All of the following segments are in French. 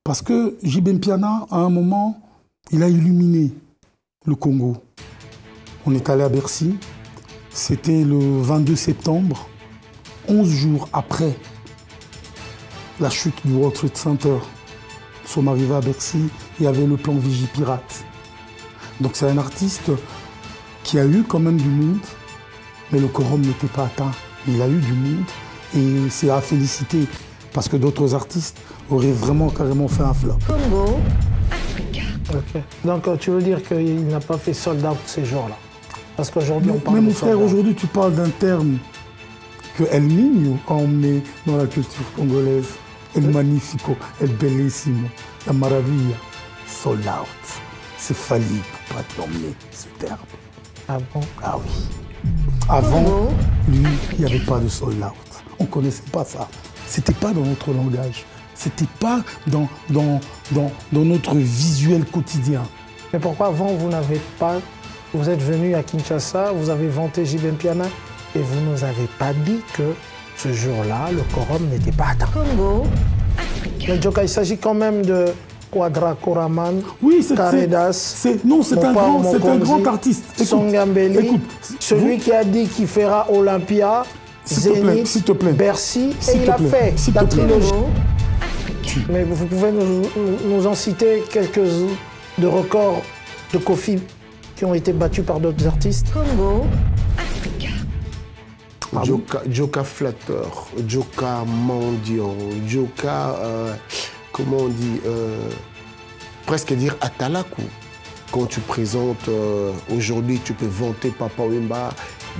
Parce que JB Mpiana, à un moment, il a illuminé le Congo. On est allé à Bercy, c'était le 22 septembre, 11 jours après la chute du World Trade Center. Nous sommes arrivés à Bercy, il y avait le plan Vigipirate. Donc c'est un artiste qui a eu quand même du monde, mais le quorum n'était pas atteint. Il a eu du monde et c'est à féliciter parce que d'autres artistes auraient vraiment carrément fait un flop. Congo, Africa. Ok. Donc tu veux dire qu'il n'a pas fait sold out ces jours-là? Parce qu'aujourd'hui on parle mais de mon frère, aujourd'hui tu parles d'un terme que El Niño a emmené dans la culture congolaise. El Magnifico, El Bellissimo, La Maravilla, sold out. C'est failli pour pas t'emmener ce terme. Ah bon? Ah oui. Avant, lui, il n'y avait pas de sold out. On ne connaissait pas ça. C'était pas dans notre langage. C'était pas dans notre visuel quotidien. Mais pourquoi avant vous n'avez pas... Vous êtes venu à Kinshasa, vous avez vanté JB Mpiana et vous ne nous avez pas dit que ce jour-là, le quorum n'était pas atteint. Congo, Africa. Mais Djoka, il s'agit quand même de Quadra Koraman, Oui, Karedas. c'est un grand artiste. Écoute, Songambeli, écoute, celui qui a dit qu'il fera Olympia, Zénith, s'il te plaît. Bercy, et S'il il te a plaît. fait S'il la te plaît. trilogie. Congo, Africa. Mais vous pouvez nous en citer quelques-uns de records de Kofi qui ont été battus par d'autres artistes? Congo, Africa. Djoka flatteur, Djoka mendiant, Djoka, comment on dit, presque dire atalaku. Quand tu présentes, aujourd'hui tu peux vanter Papa Wemba,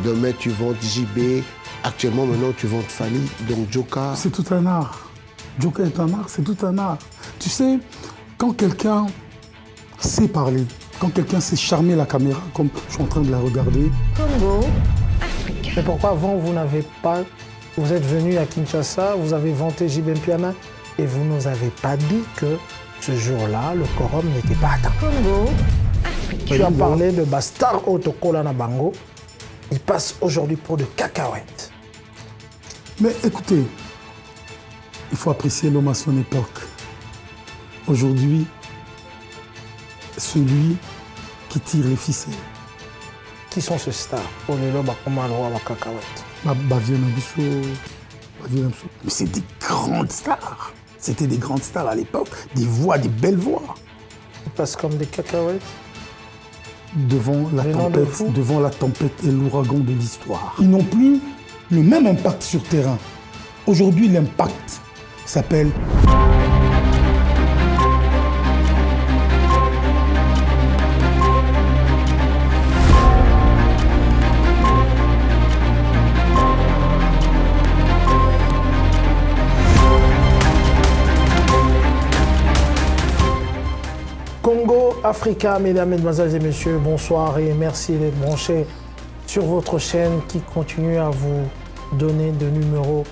demain tu vantes JB, actuellement maintenant tu vantes Fally, donc Djoka... C'est tout un art. Djoka est un art, c'est tout un art. Tu sais, quand quelqu'un sait parler, quand quelqu'un sait charmer la caméra, comme je suis en train de la regarder, Congo, Africa. Mais pourquoi avant vous n'avez pas... Vous êtes venu à Kinshasa, vous avez vanté JB Mpiana et vous ne nous avez pas dit que ce jour-là, le quorum n'était pas atteint. Congo, Africa. Tu as parlé de Bastar Otokola Nabango. Il passe aujourd'hui pour de cacahuètes. mais écoutez, il faut apprécier l'homme à son époque. Aujourd'hui, celui qui tire les ficelles. Qui sont ces stars? Olelo Bakomalo Cacahuètes. Mais c'est des grandes stars. C'était des grandes stars à l'époque, des voix, des belles voix. Ils passent comme des cacahuètes. Devant Venant de fou. devant la tempête et l'ouragan de l'histoire. Ils n'ont plus le même impact sur terrain. Aujourd'hui, l'impact s'appelle... Congo Africa, mesdames, mesdemoiselles et messieurs, bonsoir et merci d'être branchés sur votre chaîne qui continue à vous donner de numéros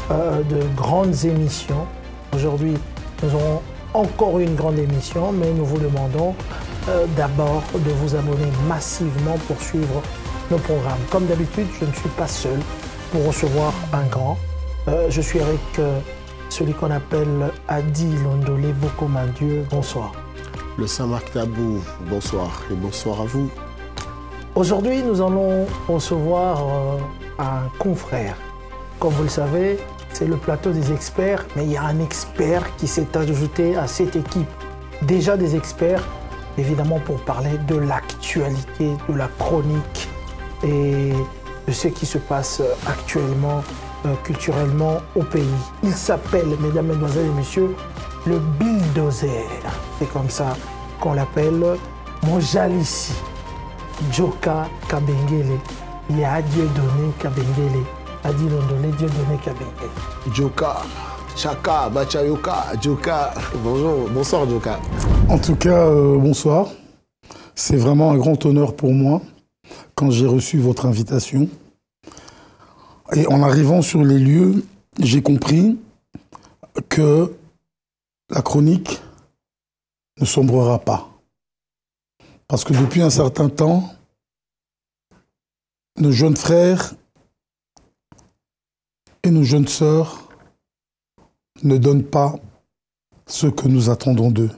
de grandes émissions. Aujourd'hui, nous aurons encore une grande émission, mais nous vous demandons d'abord de vous abonner massivement pour suivre nos programmes. Comme d'habitude, je ne suis pas seul pour recevoir un grand. Je suis avec celui qu'on appelle Adi Londolé Bokomadieu. Bonsoir. Le Saint-Marc Tabou, bonsoir et bonsoir à vous. Aujourd'hui, nous allons recevoir un confrère. Comme vous le savez, c'est le plateau des experts, mais il y a un expert qui s'est ajouté à cette équipe. Déjà des experts, évidemment, pour parler de l'actualité, de la chronique et de ce qui se passe actuellement, culturellement au pays. Il s'appelle, mesdames, mesdemoiselles et messieurs, le bulldozer. C'est comme ça qu'on l'appelle. Mon Jalissi, Djoka Kabengele. Il y a Dieudonné Kabengele. Adi Londolé, Dieudonné Kabengele. Djoka, Chaka, Bachayoka, Djoka. Bonjour, bonsoir Djoka. En tout cas, bonsoir. C'est vraiment un grand honneur pour moi quand j'ai reçu votre invitation. Et en arrivant sur les lieux, j'ai compris que la chronique ne sombrera pas. Parce que depuis un certain temps, nos jeunes frères et nos jeunes sœurs ne donnent pas ce que nous attendons d'eux.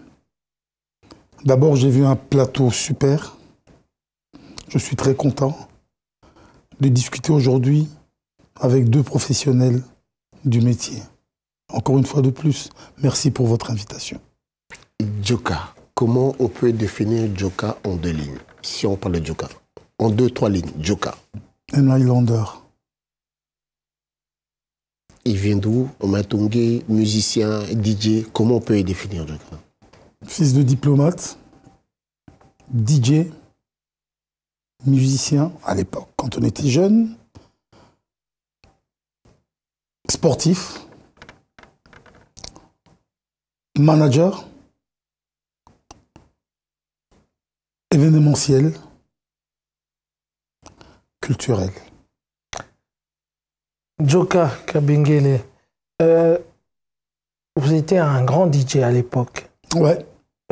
D'abord, j'ai vu un plateau super. Je suis très content de discuter aujourd'hui avec deux professionnels du métier. Encore une fois de plus, merci pour votre invitation. Djoka, comment on peut définir Djoka en 2 lignes? Si on parle de Djoka. En 2-3 lignes, Djoka. Un Highlander. Il vient d'où? Omatongé, musicien, DJ. Comment on peut définir Djoka? Fils de diplomate, DJ, musicien à l'époque, quand on était jeune, sportif, manager, événementiel, culturel. Djoka Kabengele, vous étiez un grand DJ à l'époque. Ouais.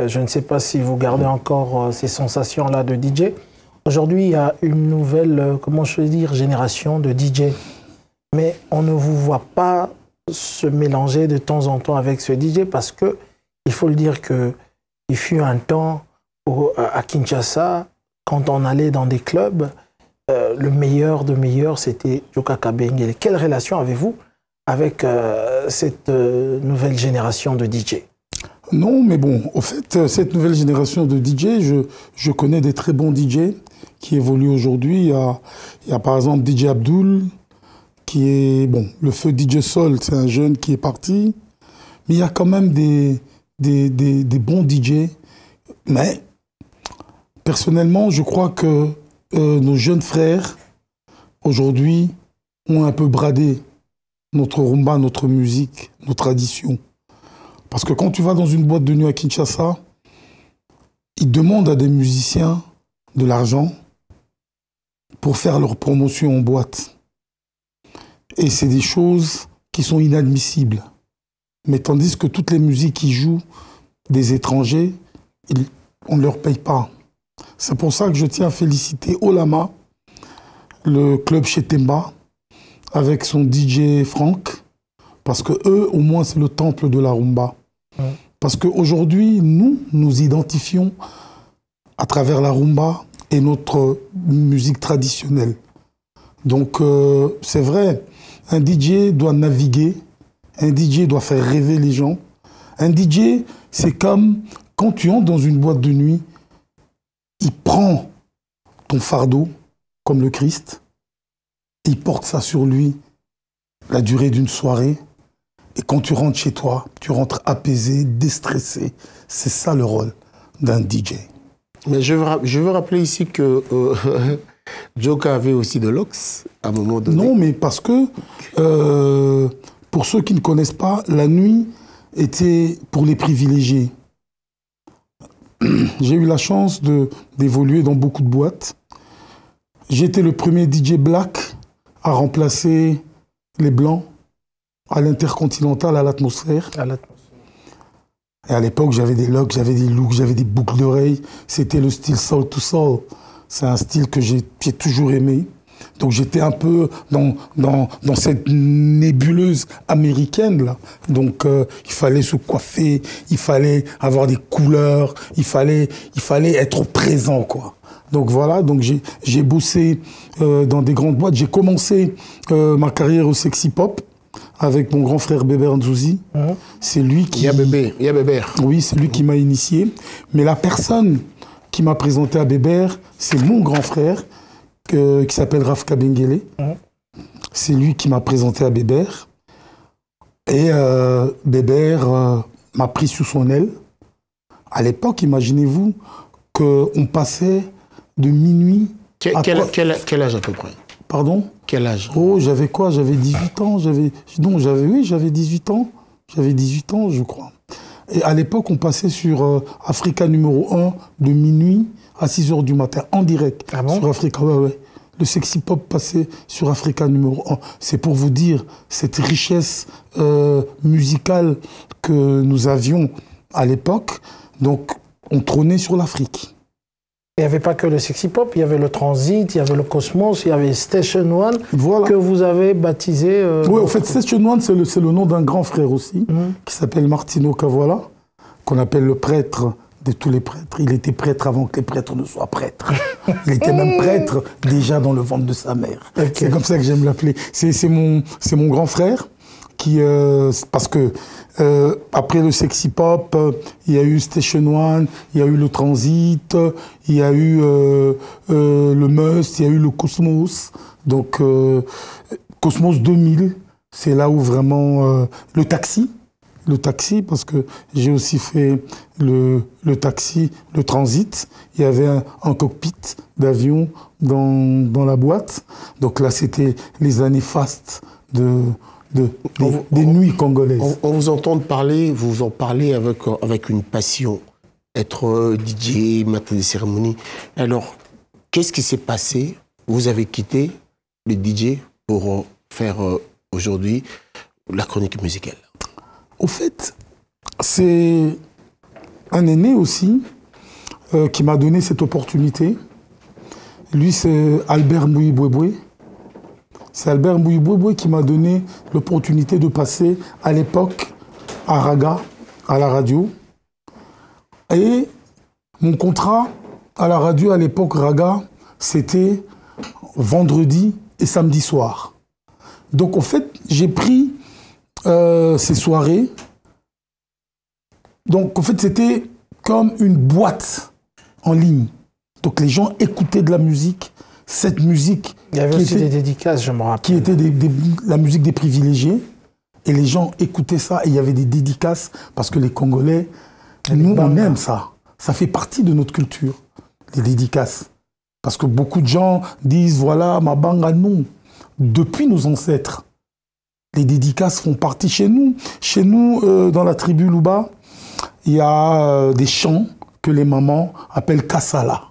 Je ne sais pas si vous gardez encore ces sensations-là de DJ. Aujourd'hui, il y a une nouvelle, comment je veux dire, génération de DJ. Mais on ne vous voit pas se mélanger de temps en temps avec ce DJ parce que, il faut le dire qu'il fut un temps à Kinshasa, quand on allait dans des clubs, le meilleur de meilleur, c'était Djoka Kabengele. Quelle relation avez-vous avec cette nouvelle génération de DJ? Non, mais bon, au fait, cette nouvelle génération de DJ, je connais des très bons DJ qui évoluent aujourd'hui. Il y a par exemple DJ Abdul, qui est, bon, le feu DJ Sol, c'est un jeune qui est parti. Mais il y a quand même des bons DJ. Mais, personnellement, je crois que nos jeunes frères, aujourd'hui, ont un peu bradé notre rumba, notre musique, nos traditions. Parce que quand tu vas dans une boîte de nuit à Kinshasa, ils demandent à des musiciens de l'argent pour faire leur promotion en boîte. Et c'est des choses qui sont inadmissibles. Mais tandis que toutes les musiques qui jouent des étrangers, on ne leur paye pas. C'est pour ça que je tiens à féliciter Olama, le club chez Temba, avec son DJ Franck, parce que eux, au moins, c'est le temple de la rumba. Ouais. Parce qu'aujourd'hui, nous identifions à travers la rumba et notre musique traditionnelle. Donc, c'est vrai, un DJ doit naviguer, un DJ doit faire rêver les gens. Un DJ, c'est comme quand tu entres dans une boîte de nuit, il prend ton fardeau, comme le Christ, et il porte ça sur lui la durée d'une soirée. Et quand tu rentres chez toi, tu rentres apaisé, déstressé. C'est ça le rôle d'un DJ. Mais je veux rappeler ici que Djoka avait aussi de l'ox à un moment donné. Non, mais parce que, pour ceux qui ne connaissent pas, la nuit était pour les privilégiés. J'ai eu la chance d'évoluer dans beaucoup de boîtes. J'étais le premier DJ black à remplacer les blancs à l'Intercontinental, à l'Atmosphère. Et à l'époque, j'avais des locks, j'avais des looks, j'avais des boucles d'oreilles. C'était le style soul to soul. C'est un style que j'ai toujours aimé. Donc j'étais un peu dans cette nébuleuse américaine là. Donc il fallait se coiffer, il fallait avoir des couleurs, il fallait être présent quoi. Donc voilà, donc j'ai bossé dans des grandes boîtes. J'ai commencé ma carrière au sexy pop avec mon grand frère Bébert Nzouzi. C'est lui qui... Il y a Bébert. Oui, c'est lui qui m'a initié. Mais la personne qui m'a présenté à Bébert, c'est mon grand frère qui s'appelle Raf Kabengele. C'est lui qui m'a présenté à Bébert. Et Bébert m'a pris sous son aile. À l'époque, imaginez-vous qu'on passait de minuit... Quel âge à peu près? Pardon? Quel âge? Oh, j'avais quoi? J'avais 18 ans. J'avais 18 ans. J'avais 18 ans, je crois. Et à l'époque, on passait sur Africa numéro 1 de minuit à 6 h du matin, en direct. Ah bon? Sur Africa, ouais. Le sexy pop passait sur Africa numéro 1. C'est pour vous dire cette richesse musicale que nous avions à l'époque. Donc, on trônait sur l'Afrique. Il n'y avait pas que le sexy pop, il y avait le transit, il y avait le Cosmos, il y avait Station One, Voilà. que vous avez baptisé... Oui, en fait, Station One, c'est le nom d'un grand frère aussi, qui s'appelle Martino Cavola, qu'on appelle le prêtre de tous les prêtres. Il était prêtre avant que les prêtres ne soient prêtres. Il était même prêtre déjà dans le ventre de sa mère. Okay. C'est comme ça que j'aime l'appeler. C'est mon grand frère qui... parce que après le sexy pop, il y a eu Station One, il y a eu le Transit, il y a eu le Must, il y a eu le Cosmos. Donc, Cosmos 2000, c'est là où vraiment... le taxi, parce que j'ai aussi fait le taxi, le Transit. Il y avait un cockpit d'avion dans la boîte. Donc là, c'était les années fastes des nuits congolaises. On vous entend parler, vous en parlez avec une passion. Être DJ, maître de cérémonie. Alors, qu'est-ce qui s'est passé? Vous avez quitté le DJ pour faire aujourd'hui la chronique musicale. Au fait, c'est un aîné aussi qui m'a donné cette opportunité. Lui, c'est Albert Mbouibouéboué. C'est Albert Mbouibouéboué qui m'a donné l'opportunité de passer à l'époque à Raga, à la radio. Et mon contrat à la radio à l'époque Raga, c'était vendredi et samedi soir. Donc en fait, j'ai pris ces soirées. Donc en fait, c'était comme une boîte en ligne. Donc les gens écoutaient de la musique, cette musique... Il y avait aussi des dédicaces, je me rappelle. Qui était la musique des privilégiés. Et les gens écoutaient ça et il y avait des dédicaces parce que les Congolais, nous, on aime ça. Ça fait partie de notre culture, les dédicaces. Parce que beaucoup de gens disent, voilà, Mabanga, non. Depuis nos ancêtres, les dédicaces font partie chez nous. Chez nous, dans la tribu Luba, il y a des chants que les mamans appellent Kassala.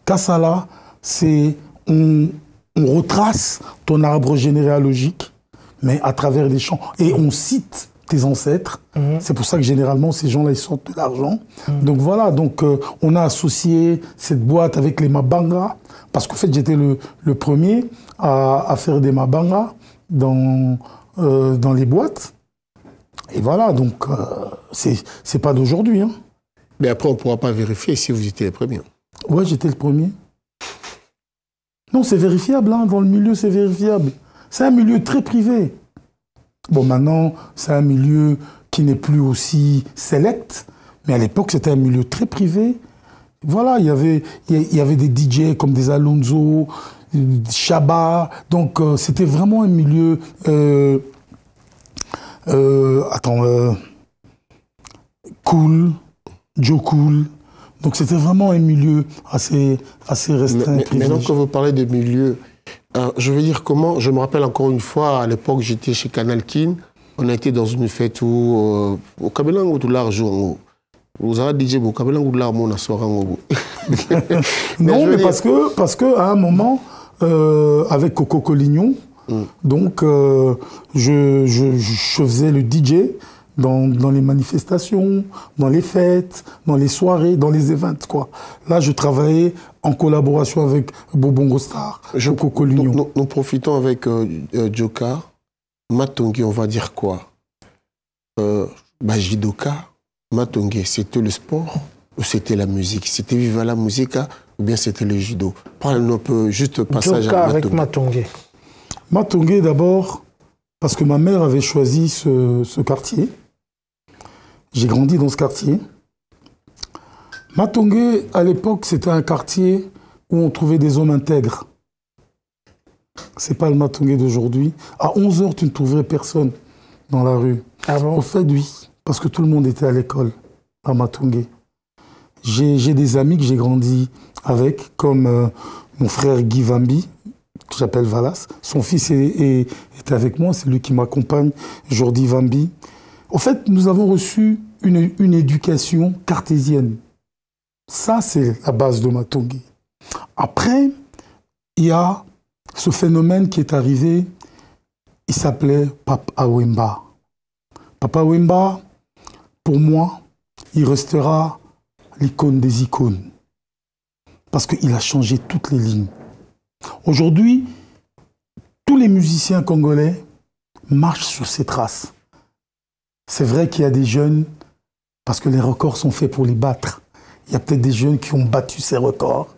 Kassala, c'est on retrace ton arbre généalogique, mais à travers des chants. Et on cite tes ancêtres. C'est pour ça que généralement, ces gens-là, ils sortent de l'argent. Donc voilà, donc, on a associé cette boîte avec les Mabanga, parce qu'en fait, j'étais le premier à faire des Mabanga dans les boîtes. Et voilà, donc, c'est pas d'aujourd'hui. Hein. Mais après, on ne pourra pas vérifier si vous étiez le premier. Ouais, j'étais le premier. Non, c'est vérifiable, hein. Dans le milieu, c'est vérifiable. C'est un milieu très privé. Bon, maintenant, c'est un milieu qui n'est plus aussi select, mais à l'époque, c'était un milieu très privé. Voilà, il y avait des DJ comme des Alonso, Shabba, donc c'était vraiment un milieu... Cool, Joe Cool. Donc c'était vraiment un milieu assez restreint. Maintenant que vous parlez de milieu, je veux dire comment, je me rappelle encore une fois, à l'époque j'étais chez Canal Kin, on a été dans une fête où, au Kabelang ou tout l'argent, vous avez dit au Kabelang ou tout l'argent, on a soirée. Non, mais parce que à un moment, avec Coco Collignon, donc je faisais le DJ dans les manifestations, dans les fêtes, dans les soirées, dans les events, quoi. Là, je travaillais en collaboration avec Bobongo Star, Coco Collignon. Nous profitons avec Joka. Matongi, on va dire quoi? Jidoka, Matongi, c'était le sport ou c'était la musique? C'était Viva la Musica ou bien c'était le judo? Parle-nous un peu, juste passage Joka à Matongi. avec Matongi. Matongi d'abord, parce que ma mère avait choisi ce quartier. J'ai grandi dans ce quartier. Matongi, à l'époque, c'était un quartier où on trouvait des hommes intègres. C'est pas le Matongi d'aujourd'hui. À 11h, tu ne trouverais personne dans la rue. Ah bon? Au fait, oui, parce que tout le monde était à l'école à Matongi. J'ai des amis que j'ai grandi avec, comme mon frère Guy Vambi, que j'appelle Valas. Son fils est avec moi, c'est lui qui m'accompagne, Jordi Vambi. Au fait, nous avons reçu une éducation cartésienne. Ça, c'est la base de Matongi. Après, il y a ce phénomène qui est arrivé, il s'appelait Papa Wemba. Papa Wemba, pour moi, il restera l'icône des icônes. parce qu'il a changé toutes les lignes. Aujourd'hui, tous les musiciens congolais marchent sur ses traces. C'est vrai qu'il y a des jeunes, parce que les records sont faits pour les battre. Il y a peut-être des jeunes qui ont battu ces records,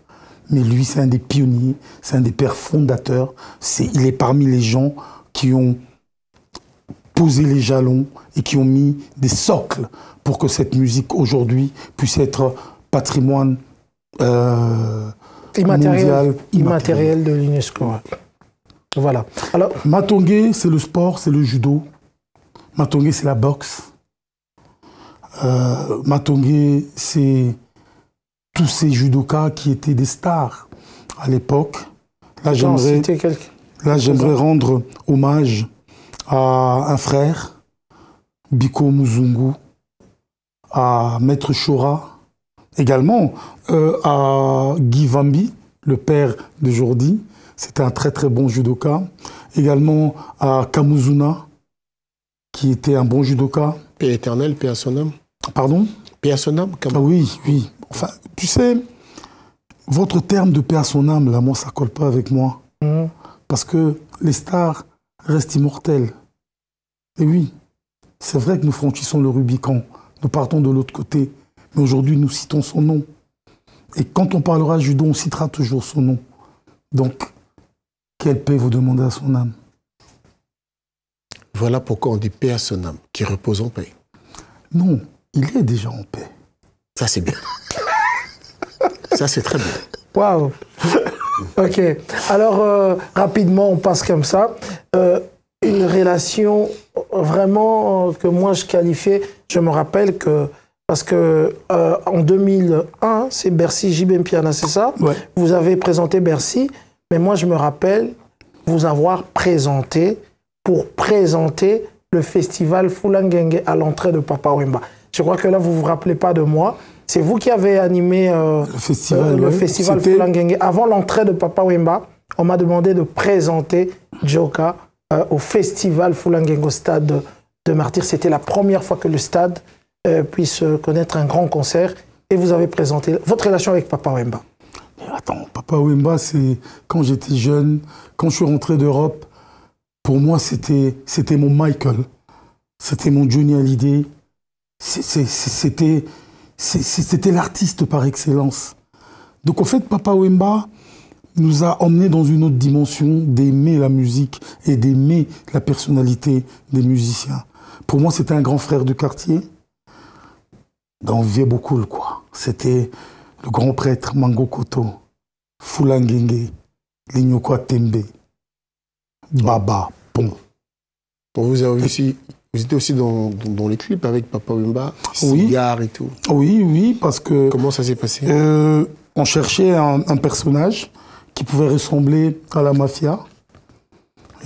mais lui, c'est un des pionniers, c'est un des pères fondateurs. Il est parmi les gens qui ont posé les jalons et qui ont mis des socles pour que cette musique, aujourd'hui, puisse être patrimoine immatériel de l'UNESCO. Voilà. Alors, Matongé, c'est le sport, c'est le judo. Matongé, c'est la boxe. Matongé, c'est tous ces judokas qui étaient des stars à l'époque. Là, j'aimerais rendre hommage à un frère, Biko Muzungu, à Maître Chora, également à Guy Vambi, le père de Jordi. C'était un très très bon judoka. Également à Kamuzuna, qui était un bon judoka. Paix éternelle, paix à son âme. Pardon? Paix à son âme, Ah oui, oui. Enfin, tu sais, votre terme de paix à son âme, là, moi, ça colle pas avec moi. Parce que les stars restent immortels. Et oui, c'est vrai que nous franchissons le Rubicon. Nous partons de l'autre côté. Mais aujourd'hui, nous citons son nom. Et quand on parlera judo, on citera toujours son nom. Donc, quelle paix vous demandez à son âme? Voilà pourquoi on dit paix à son âme, qui repose en paix. Non, il est déjà en paix. Ça, c'est bien. Ça, c'est très bien. Waouh. Ok. Alors, rapidement, on passe comme ça. Une relation vraiment que moi, je qualifiais, je me rappelle que, parce que en 2001, c'est Bercy JB Mpiana, c'est ça? Ouais. Vous avez présenté Bercy, mais moi, je me rappelle vous avoir présenté pour présenter le festival Fulangenge à l'entrée de Papa Wemba. Je crois que là, vous ne vous rappelez pas de moi. C'est vous qui avez animé le festival Fulangenge. Avant l'entrée de Papa Wemba, on m'a demandé de présenter Djoka au festival Fulangenge au stade de Martyrs. C'était la première fois que le stade puisse connaître un grand concert. Et vous avez présenté votre relation avec Papa Wemba. Attends, Papa Wemba, c'est quand j'étais jeune, quand je suis rentré d'Europe, pour moi, c'était mon Michael. C'était mon Johnny Hallyday. C'était l'artiste par excellence. Donc, en fait, Papa Wemba nous a emmenés dans une autre dimension d'aimer la musique et d'aimer la personnalité des musiciens. Pour moi, c'était un grand frère du quartier. Dans Vieux-Bokul, quoi. C'était le grand prêtre Mango Koto, Fulangenge, Lignoko Tembe, Baba, Pon. Vous étiez aussi dans les clips avec Papa Wemba, Cigare et tout. Oui, oui, parce que... Comment ça s'est passé? On cherchait un personnage qui pouvait ressembler à la mafia.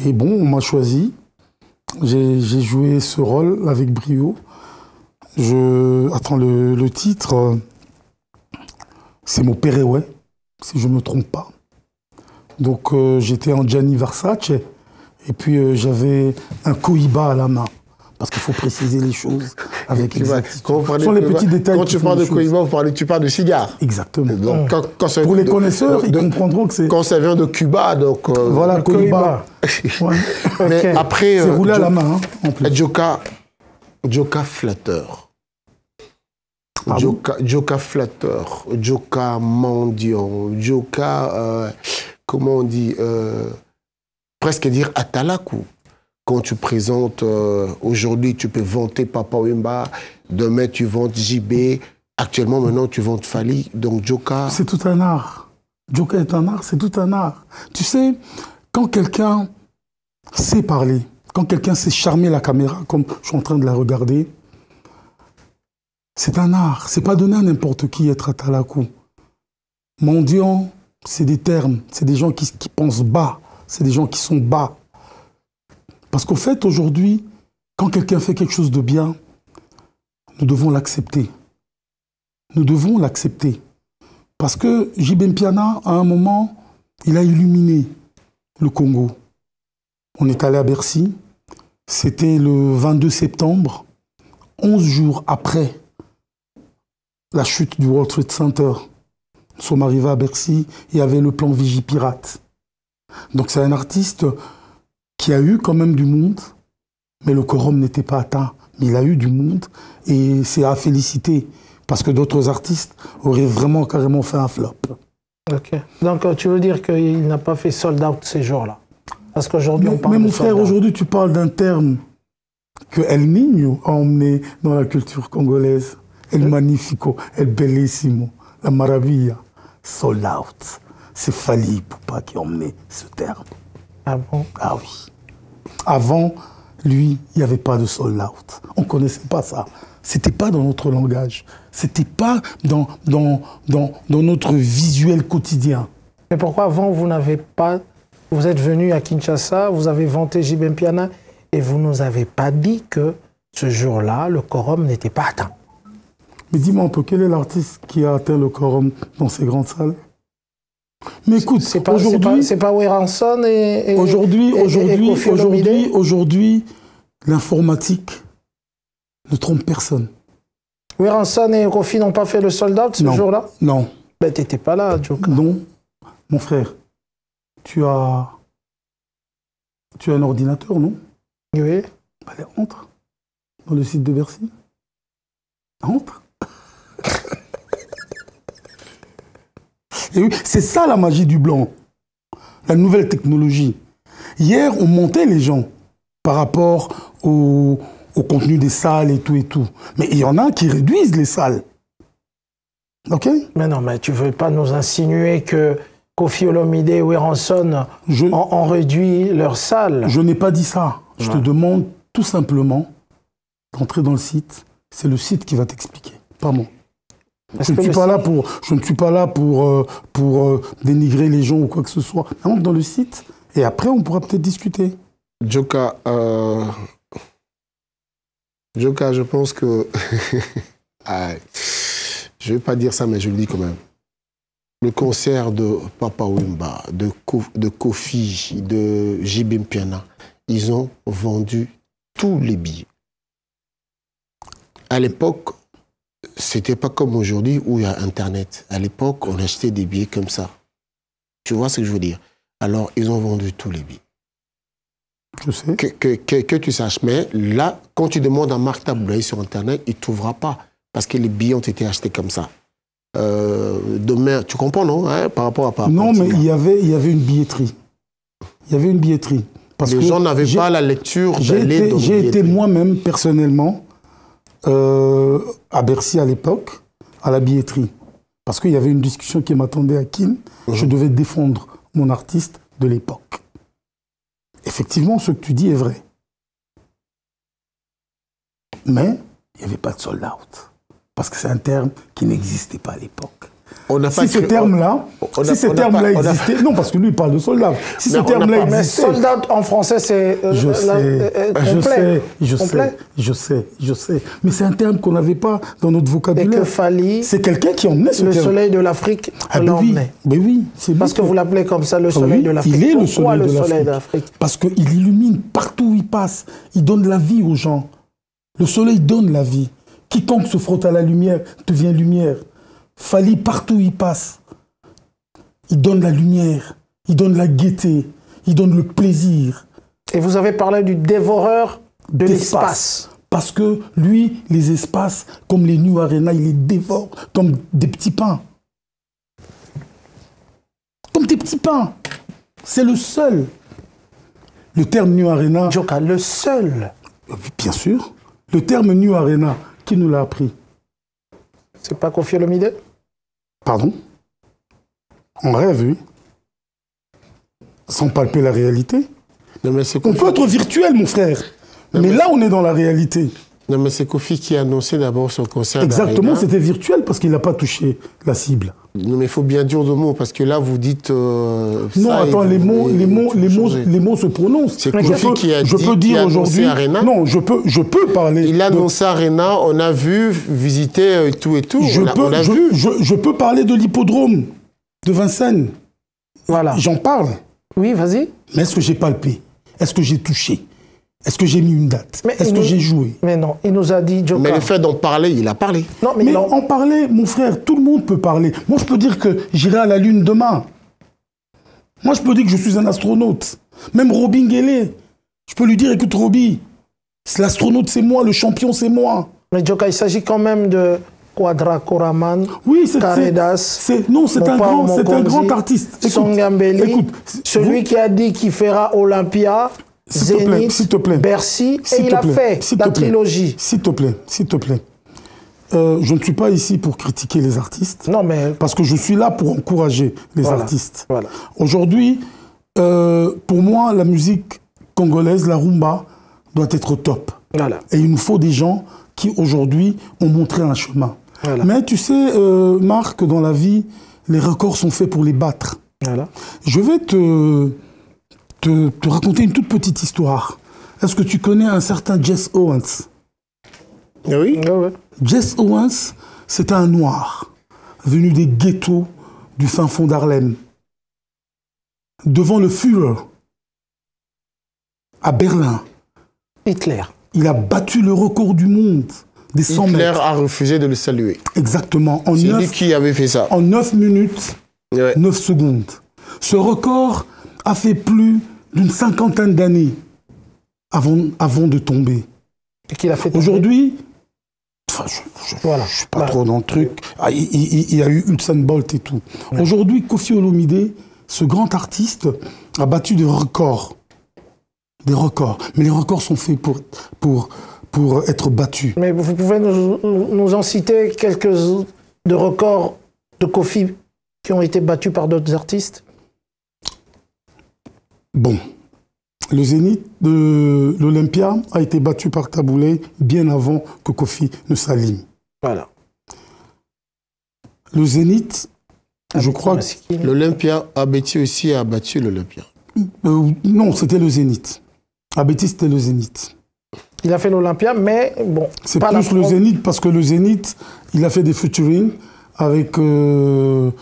Et bon, on m'a choisi. J'ai joué ce rôle avec brio. Attends, le titre, c'est Mon Perewe, si je ne me trompe pas. Donc j'étais en Gianni Versace et puis j'avais un cohiba à la main. Parce qu'il faut préciser les choses avec exactitude. Ce sont les petits détails. Quand tu parles de cohiba, tu parles de cigare. Exactement. Donc, pour les connaisseurs, ils comprendront que c'est... Quand ça vient de Cuba, donc... voilà, cohiba. Ouais. Mais après... c'est roulé à la main, hein, en plus. Djoka flatteur. Djoka flatteur. Djoka mendiant. Djoka... comment on dit, presque dire atalaku. Quand tu présentes, aujourd'hui, tu peux vanter Papa Wemba, demain, tu vantes JB, actuellement, maintenant, tu vantes Fali. Donc, Djoka... C'est tout un art. Djoka est un art, c'est tout un art. Tu sais, quand quelqu'un sait parler, quand quelqu'un sait charmer la caméra, comme je suis en train de la regarder, c'est un art. C'est pas donné à n'importe qui être atalaku. Mendiant, c'est des termes, c'est des gens qui pensent bas, c'est des gens qui sont bas. Parce qu'au fait, aujourd'hui, quand quelqu'un fait quelque chose de bien, nous devons l'accepter. Nous devons l'accepter. Parce que JB Mpiana, à un moment, il a illuminé le Congo. On est allé à Bercy, c'était le 22 septembre, 11 jours après la chute du World Trade Center. Nous sommes arrivés à Bercy, il y avait le plan Vigipirate. Donc c'est un artiste qui a eu quand même du monde, mais le quorum n'était pas atteint. Mais il a eu du monde et c'est à féliciter parce que d'autres artistes auraient vraiment carrément fait un flop. Ok. Donc tu veux dire qu'il n'a pas fait sold out ces jours-là? Parce qu'aujourd'hui on parle mais de mon frère, sold out. aujourd'hui tu parles d'un terme que El Niño a emmené dans la culture congolaise. El Magnifico, El Bellissimo, la Maravilla, sold out. C'est Fally Ipupa qui a emmené ce terme. Ah bon? Ah oui. Avant, lui, il n'y avait pas de sold out. On ne connaissait pas ça. C'était pas dans notre langage. C'était pas dans notre visuel quotidien. Mais pourquoi avant vous n'avez pas... Vous êtes venu à Kinshasa, vous avez vanté JB Mpiana et vous ne nous avez pas dit que ce jour-là, le quorum n'était pas atteint. Mais dis-moi un peu, quel est l'artiste qui a atteint le quorum dans ces grandes salles? Mais écoute, c'est pas Weranson et aujourd'hui, l'informatique ne trompe personne. Weranson et Kofi n'ont pas fait le sold out ce jour-là? Non. Ben, t'étais pas là, Djoka. Non. Mon frère, tu as un ordinateur, non? Oui. Allez, entre dans le site de Bercy. Entre. Et oui, c'est ça la magie du blanc, la nouvelle technologie. Hier, on montait les gens par rapport au contenu des salles et tout. Mais il y en a qui réduisent les salles. Ok? Mais non, mais tu veux pas nous insinuer que Kofi Olomide et Weranson ont réduit leurs salles? Je n'ai pas dit ça. Je te demande tout simplement d'entrer dans le site. C'est le site qui va t'expliquer, pas moi. Je ne suis pas là pour dénigrer les gens ou quoi que ce soit. Entre dans le site et après on pourra peut-être discuter. Djoka, je pense que... je ne vais pas dire ça, mais je le dis quand même. Le concert de Papa Wemba, de Kofi, de JB Mpiana, ils ont vendu tous les billets. À l'époque, c'était pas comme aujourd'hui où il y a Internet. À l'époque, on achetait des billets comme ça. Tu vois ce que je veux dire? Alors, ils ont vendu tous les billets. Je sais. Que tu saches. Mais là, quand tu demandes à Marc Taboulet sur Internet, il ne trouvera pas. Parce que les billets ont été achetés comme ça. Demain, tu comprends, non? Hein, par rapport à... Non, mais il y avait une billetterie. Il y avait une billetterie. Parce les gens n'avaient pas la lecture d'aller dans les J'ai été moi-même, personnellement, à Bercy à l'époque, à la billetterie. Parce qu'il y avait une discussion qui m'attendait à Kin. Je devais défendre mon artiste de l'époque. Effectivement, ce que tu dis est vrai. Mais il n'y avait pas de sold out. Parce que c'est un terme qui n'existait pas à l'époque. Si ce terme-là existait... Non, parce que lui, il parle de sold out. Si ce terme-là existait... Mais sold out en français, c'est... Je sais. Mais c'est un terme qu'on n'avait pas dans notre vocabulaire. Et que Fally... C'est quelqu'un qui emmenait ce terme. Le soleil de l'Afrique l'emmenait. Mais oui, c'est parce que vous l'appelez comme ça, le soleil de l'Afrique. Il est le soleil de l'Afrique. Parce qu'il illumine partout où il passe. Il donne la vie aux gens. Le soleil donne la vie. Quiconque se frotte à la lumière devient lumière. Fally, partout où il passe, il donne la lumière, il donne la gaieté, il donne le plaisir. Et vous avez parlé du dévoreur de l'espace. Parce que lui, les espaces, comme les New Arena, il les dévore comme des petits pains. Comme des petits pains. C'est le seul. Le terme New Arena... Djoka, le seul. Bien sûr. Le terme New Arena, qui nous l'a appris? C'est pas Kofi Olomide? Pardon? On rêve, oui. Sans palper la réalité. Non, mais on peut être virtuel, mon frère. Non, mais là, on est dans la réalité. Non, mais c'est Kofi qui a annoncé d'abord son concert. Exactement, c'était virtuel parce qu'il n'a pas touché la cible. Non, mais il faut bien dire de mots parce que là, vous dites... non, attends, les mots se prononcent. C'est Kofi qui a annoncé Arena. Non, je peux parler. Il a annoncé Arena, on a vu, visiter tout et tout. Je peux parler de l'hippodrome de Vincennes. Voilà. J'en parle. Oui, vas-y. Mais est-ce que j'ai palpé? Est-ce que j'ai touché? Est-ce que j'ai mis une date? Est-ce que j'ai joué? Mais non, il nous a dit Djoka. Mais le fait d'en parler, il a parlé. Non, Mais en parler, mon frère, tout le monde peut parler. Moi, je peux dire que j'irai à la Lune demain. Moi, je peux dire que je suis un astronaute. Même Robin Guélé, je peux lui dire, écoute, Roby, l'astronaute, c'est moi, le champion, c'est moi. Mais Djoka, il s'agit quand même de Quadra Koraman, Oui, Karedas. Non, c'est un grand artiste. Écoute, Songambeli, écoute, celui qui a dit qu'il fera Olympia, Zénith, s'il te plaît. Bercy, et il a fait la trilogie. S'il te plaît, s'il te plaît. Je ne suis pas ici pour critiquer les artistes. Non, mais... Parce que je suis là pour encourager les artistes. Voilà. Aujourd'hui, pour moi, la musique congolaise, la rumba, doit être top. Voilà. Et il nous faut des gens qui, aujourd'hui, ont montré un chemin. Voilà. Mais tu sais, Marc, dans la vie, les records sont faits pour les battre. Voilà. Je vais te raconter une toute petite histoire. Est-ce que tu connais un certain Jess Owens? Oui. Ouais. Jess Owens, c'est un noir, venu des ghettos du fin fond d'Harlem. Devant le Führer, à Berlin, Hitler. il a battu le record du monde des 100 Hitler mètres. a refusé de le saluer. Exactement. C'est lui qui avait fait ça. En 9 minutes, Ouais. 9 secondes. Ce record a fait plus d'une 50aine d'années avant de tomber. Et qu'il a fait tomber. Aujourd'hui, enfin, je ne suis pas trop dans le truc. Ah, il y a eu Usain Bolt et tout. Ouais. Aujourd'hui, Koffi Olomide, ce grand artiste, a battu des records. Des records. Mais les records sont faits pour être battus. Mais vous pouvez nous en citer quelques de records de Koffi qui ont été battus par d'autres artistes? Bon. Le Zénith de l'Olympia a été battu par Taboulé bien avant que Koffi ne s'aligne. Voilà. Le Zénith, je crois que... L'Olympia, Abeti aussi a battu l'Olympia. Non, c'était le Zénith. Abeti, c'était le Zénith. Il a fait l'Olympia, mais bon... C'est plus le Zénith, parce que le Zénith, il a fait des featuring avec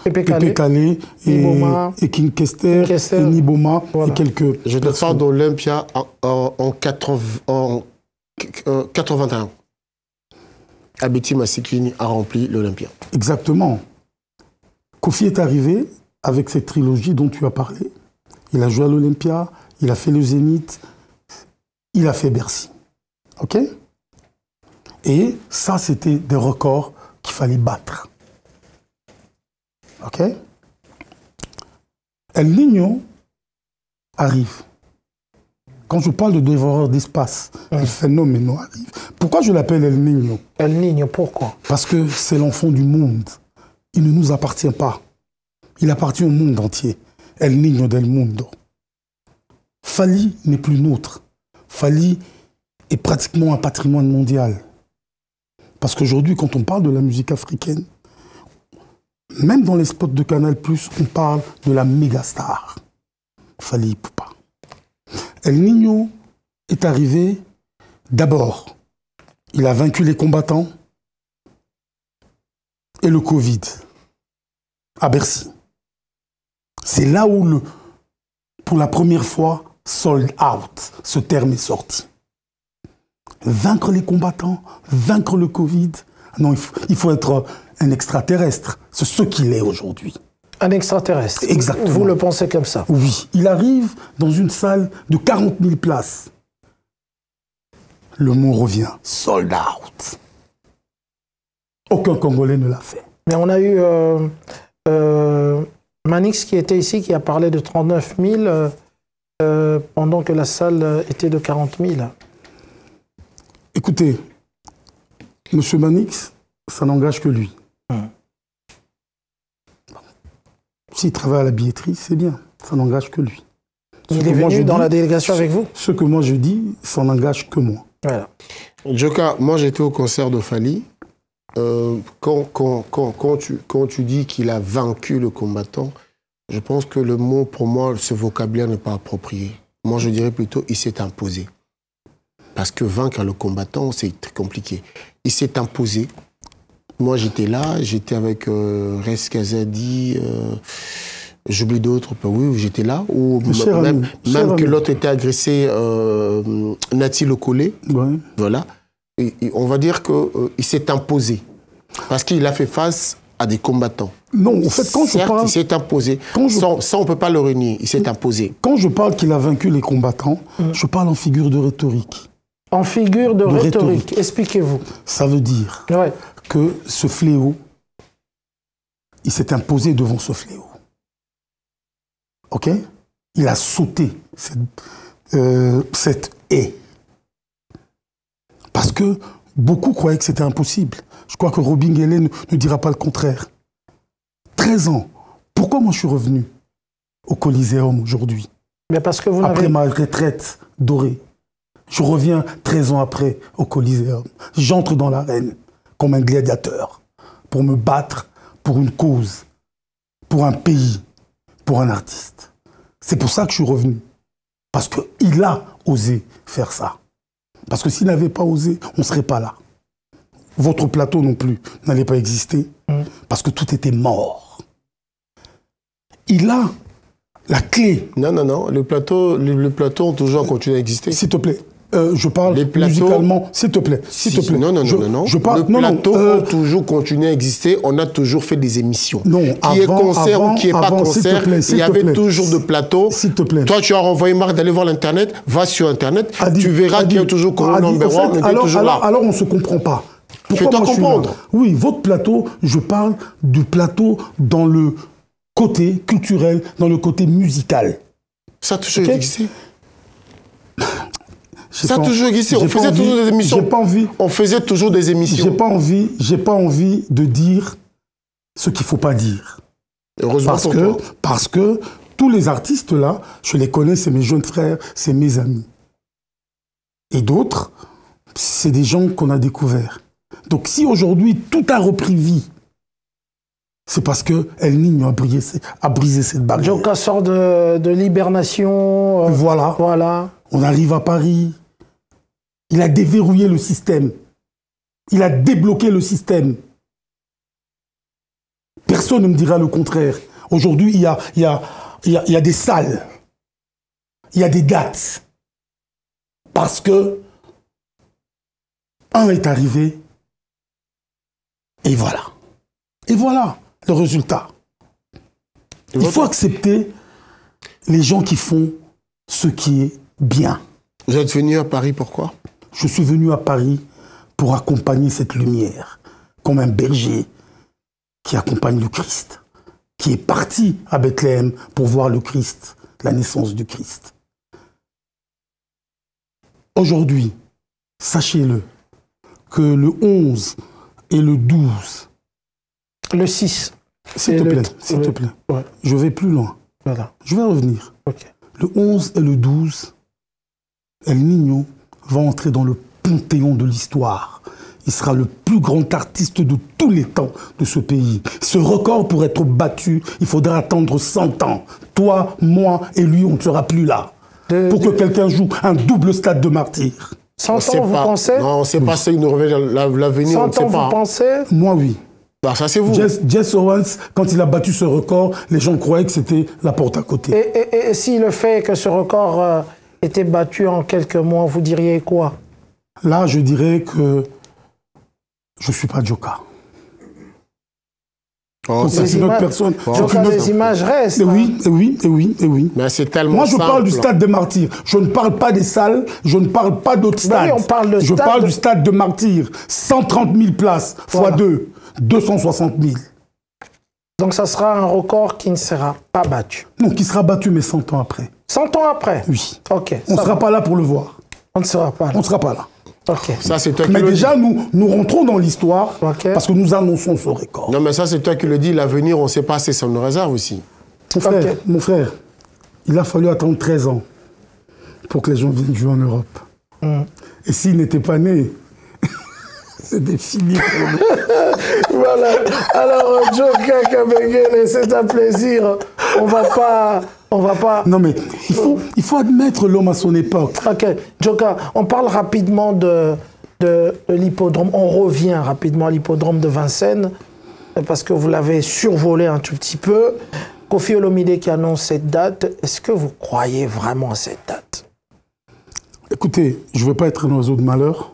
Pépé Calé et King Kester, et Niboma, voilà. Et quelques... Je te parle d'Olympia en 81. Abeti Massikini a rempli l'Olympia. Exactement. Koffi est arrivé avec cette trilogie dont tu as parlé. Il a joué à l'Olympia, il a fait le Zénith, il a fait Bercy. OK? Et ça, c'était des records qu'il fallait battre. OK? El Niño arrive. Quand je parle de dévoreur d'espace, le phénomène arrive. Pourquoi je l'appelle El Niño? El Niño, pourquoi? Parce que c'est l'enfant du monde. Il ne nous appartient pas. Il appartient au monde entier. El Niño del Mundo. Fally n'est plus nôtre. Fally est pratiquement un patrimoine mondial. Parce qu'aujourd'hui, quand on parle de la musique africaine, même dans les spots de Canal+, on parle de la méga star. Fally Ipupa. El Niño est arrivé d'abord. Il a vaincu les combattants et le Covid à Bercy. C'est là où, pour la première fois, sold out, ce terme est sorti. Vaincre les combattants, vaincre le Covid. Non, il faut être un extraterrestre. C'est ce qu'il est aujourd'hui. Un extraterrestre. Exactement. Vous le pensez comme ça? Oui. Il arrive dans une salle de 40 000 places. Le mot revient. Sold out. Aucun Congolais ne l'a fait. Mais on a eu Manix qui était ici, qui a parlé de 39 000 pendant que la salle était de 40 000. Écoutez, M. Manix, ça n'engage que lui. S'il travaille à la billetterie, c'est bien. Ça n'engage que lui. Il est venu dans la délégation avec vous? Ce que moi je dis, ça n'engage que moi. Voilà. Djoka, moi j'étais au concert de Fally. Quand tu dis qu'il a vaincu le combattant, je pense que le mot, pour moi, ce vocabulaire n'est pas approprié. Moi, je dirais plutôt il s'est imposé. Parce que vaincre le combattant, c'est très compliqué. Il s'est imposé. Moi, j'étais là, j'étais avec Rez Kazadi, J'oublie d'autres, oui, j'étais là. Ou Cher même, ami, cher même que ami. l'autre était agressé, Nati Le Collé. Ouais. Voilà. Et on va dire qu'il s'est imposé. Parce qu'il a fait face à des combattants. Non, en fait, quand je Certes, parle... il s'est imposé. Quand je- Ça, on ne peut pas le renier. Il s'est imposé. Quand je parle qu'il a vaincu les combattants, je parle en figure de rhétorique. En figure de rhétorique. rhétorique. Expliquez-vous. Ça veut dire Ouais. que ce fléau, il s'est imposé devant ce fléau. OK? Il a sauté cette haie. Parce que beaucoup croyaient que c'était impossible. Je crois que Robin Guélé ne dira pas le contraire. 13 ans. Pourquoi moi je suis revenu au Coliseum aujourd'hui, Mais parce que vous après n'avez... ma retraite dorée? Je reviens 13 ans après au Coliseum. J'entre dans l'arène comme un gladiateur pour me battre pour une cause, pour un pays, pour un artiste. C'est pour ça que je suis revenu. Parce qu'il a osé faire ça. Parce que s'il n'avait pas osé, on ne serait pas là. Votre plateau non plus n'allait pas exister. Parce que tout était mort. Il a la clé. Non, non, non. Le plateau ont toujours continué à exister. S'il te plaît. Je parle Les plateaux- musicalement. S'il te plaît. S'il te plaît. Non, non, Je- non, non. Je parle, le non, non, plateau ont toujours continué à exister. On a toujours fait des émissions. Non, Qui est avant- concert avant- ou qui n'est pas avant, s'il te concert, plaît, il s'il y te avait plaît. toujours de plateaux. S'il te plaît. Toi, tu as renvoyé Marc d'aller voir l'Internet. Va sur Internet. Adi, tu verras Adi, qu'il y a toujours Corona Adi, number en one, fait, mais tu es toujours là. alors on ne se comprend pas. Fais-toi moi je suis là? comprendre. Oui, votre plateau, je parle du plateau dans le côté culturel, dans le côté musical. Ça a toujours Ok. existé. J'ai Ça a pas- toujours existé. j'ai On pas faisait envie- toujours des émissions. J'ai pas envie. On faisait toujours des émissions. J'ai pas envie de dire ce qu'il faut pas dire. Heureusement Parce pour que, toi. parce que tous les artistes là, je les connais, c'est mes jeunes frères, c'est mes amis. Et d'autres, c'est des gens qu'on a découverts. Donc si aujourd'hui tout a repris vie, c'est parce que El Niño a brisé cette barrière. Joka sort de l'hibernation. Voilà. Voilà. On arrive à Paris. Il a déverrouillé le système. Il a débloqué le système. Personne ne me dira le contraire. Aujourd'hui, il y a des salles. Il y a des dates. Parce que un est arrivé. Et voilà. Et voilà le résultat. Il faut accepter les gens qui font ce qui est bien. Vous êtes venu à Paris pourquoi? Je suis venu à Paris pour accompagner cette lumière, comme un berger qui accompagne le Christ, qui est parti à Bethléem pour voir le Christ, la naissance du Christ. Aujourd'hui, sachez-le, que le 11 et le 12, Le 6. s'il te plaît, Ouais. je vais plus loin, Voilà. je vais revenir. Ok. Le 11 et le 12, El Niño va entrer dans le panthéon de l'histoire. Il sera le plus grand artiste de tous les temps de ce pays. Ce record, pour être battu, il faudra attendre 100 ans. Toi, moi et lui, on ne sera plus là. Pour que quelqu'un joue un double stade de martyr. 100 sait ans, vous pas. pensez? Non, on ne sait pas, c'est une revue l'avenir, on ne 100 sait ans, pas. vous pensez? Moi, oui. Bah, ça, c'est vous. Jess Owens, quand il a battu ce record, les gens croyaient que c'était la porte à côté. Et si le fait que ce record était battu en quelques mois, vous diriez quoi? Là, je dirais que je ne suis pas Joka. Oh, C'est une autre personne. Donc, C'est une autre- les images restent. Et oui, et oui, et oui, et oui. mais c'est tellement Moi, je simple. parle du stade de martyrs. Je ne parle pas des salles, je ne parle pas d'autres Ben stades. oui, on parle de je stade parle de- du stade de martyrs. 130 000 places, Voilà. fois 2, 260 000. Donc ça sera un record qui ne sera pas battu. Non, qui sera battu, mais 100 ans après. 100 ans après? Oui. Ok. On ne ça sera va. pas là pour le voir. On ne sera pas là. On ne sera pas là. Ok. Ça, c'est toi qui Mais le déjà, nous rentrons dans l'histoire Ok. parce que nous annonçons ce record. dis. Non, mais ça, c'est toi qui le dis. L'avenir, on ne sait pas, c'est son réserve aussi. Mon frère, il a fallu attendre 13 ans pour que les gens viennent jouer en Europe. Et s'il n'était pas né, c'était fini pour nous. Voilà. Alors, Joka Kabengele, c'est un plaisir. On va pas. Non mais il faut admettre l'homme à son époque. Ok, Joka, on parle rapidement de l'hippodrome. On revient rapidement à l'hippodrome de Vincennes, parce que vous l'avez survolé un tout petit peu. Kofi Olomide qui annonce cette date, est-ce que vous croyez vraiment à cette date? Écoutez, je ne veux pas être un oiseau de malheur.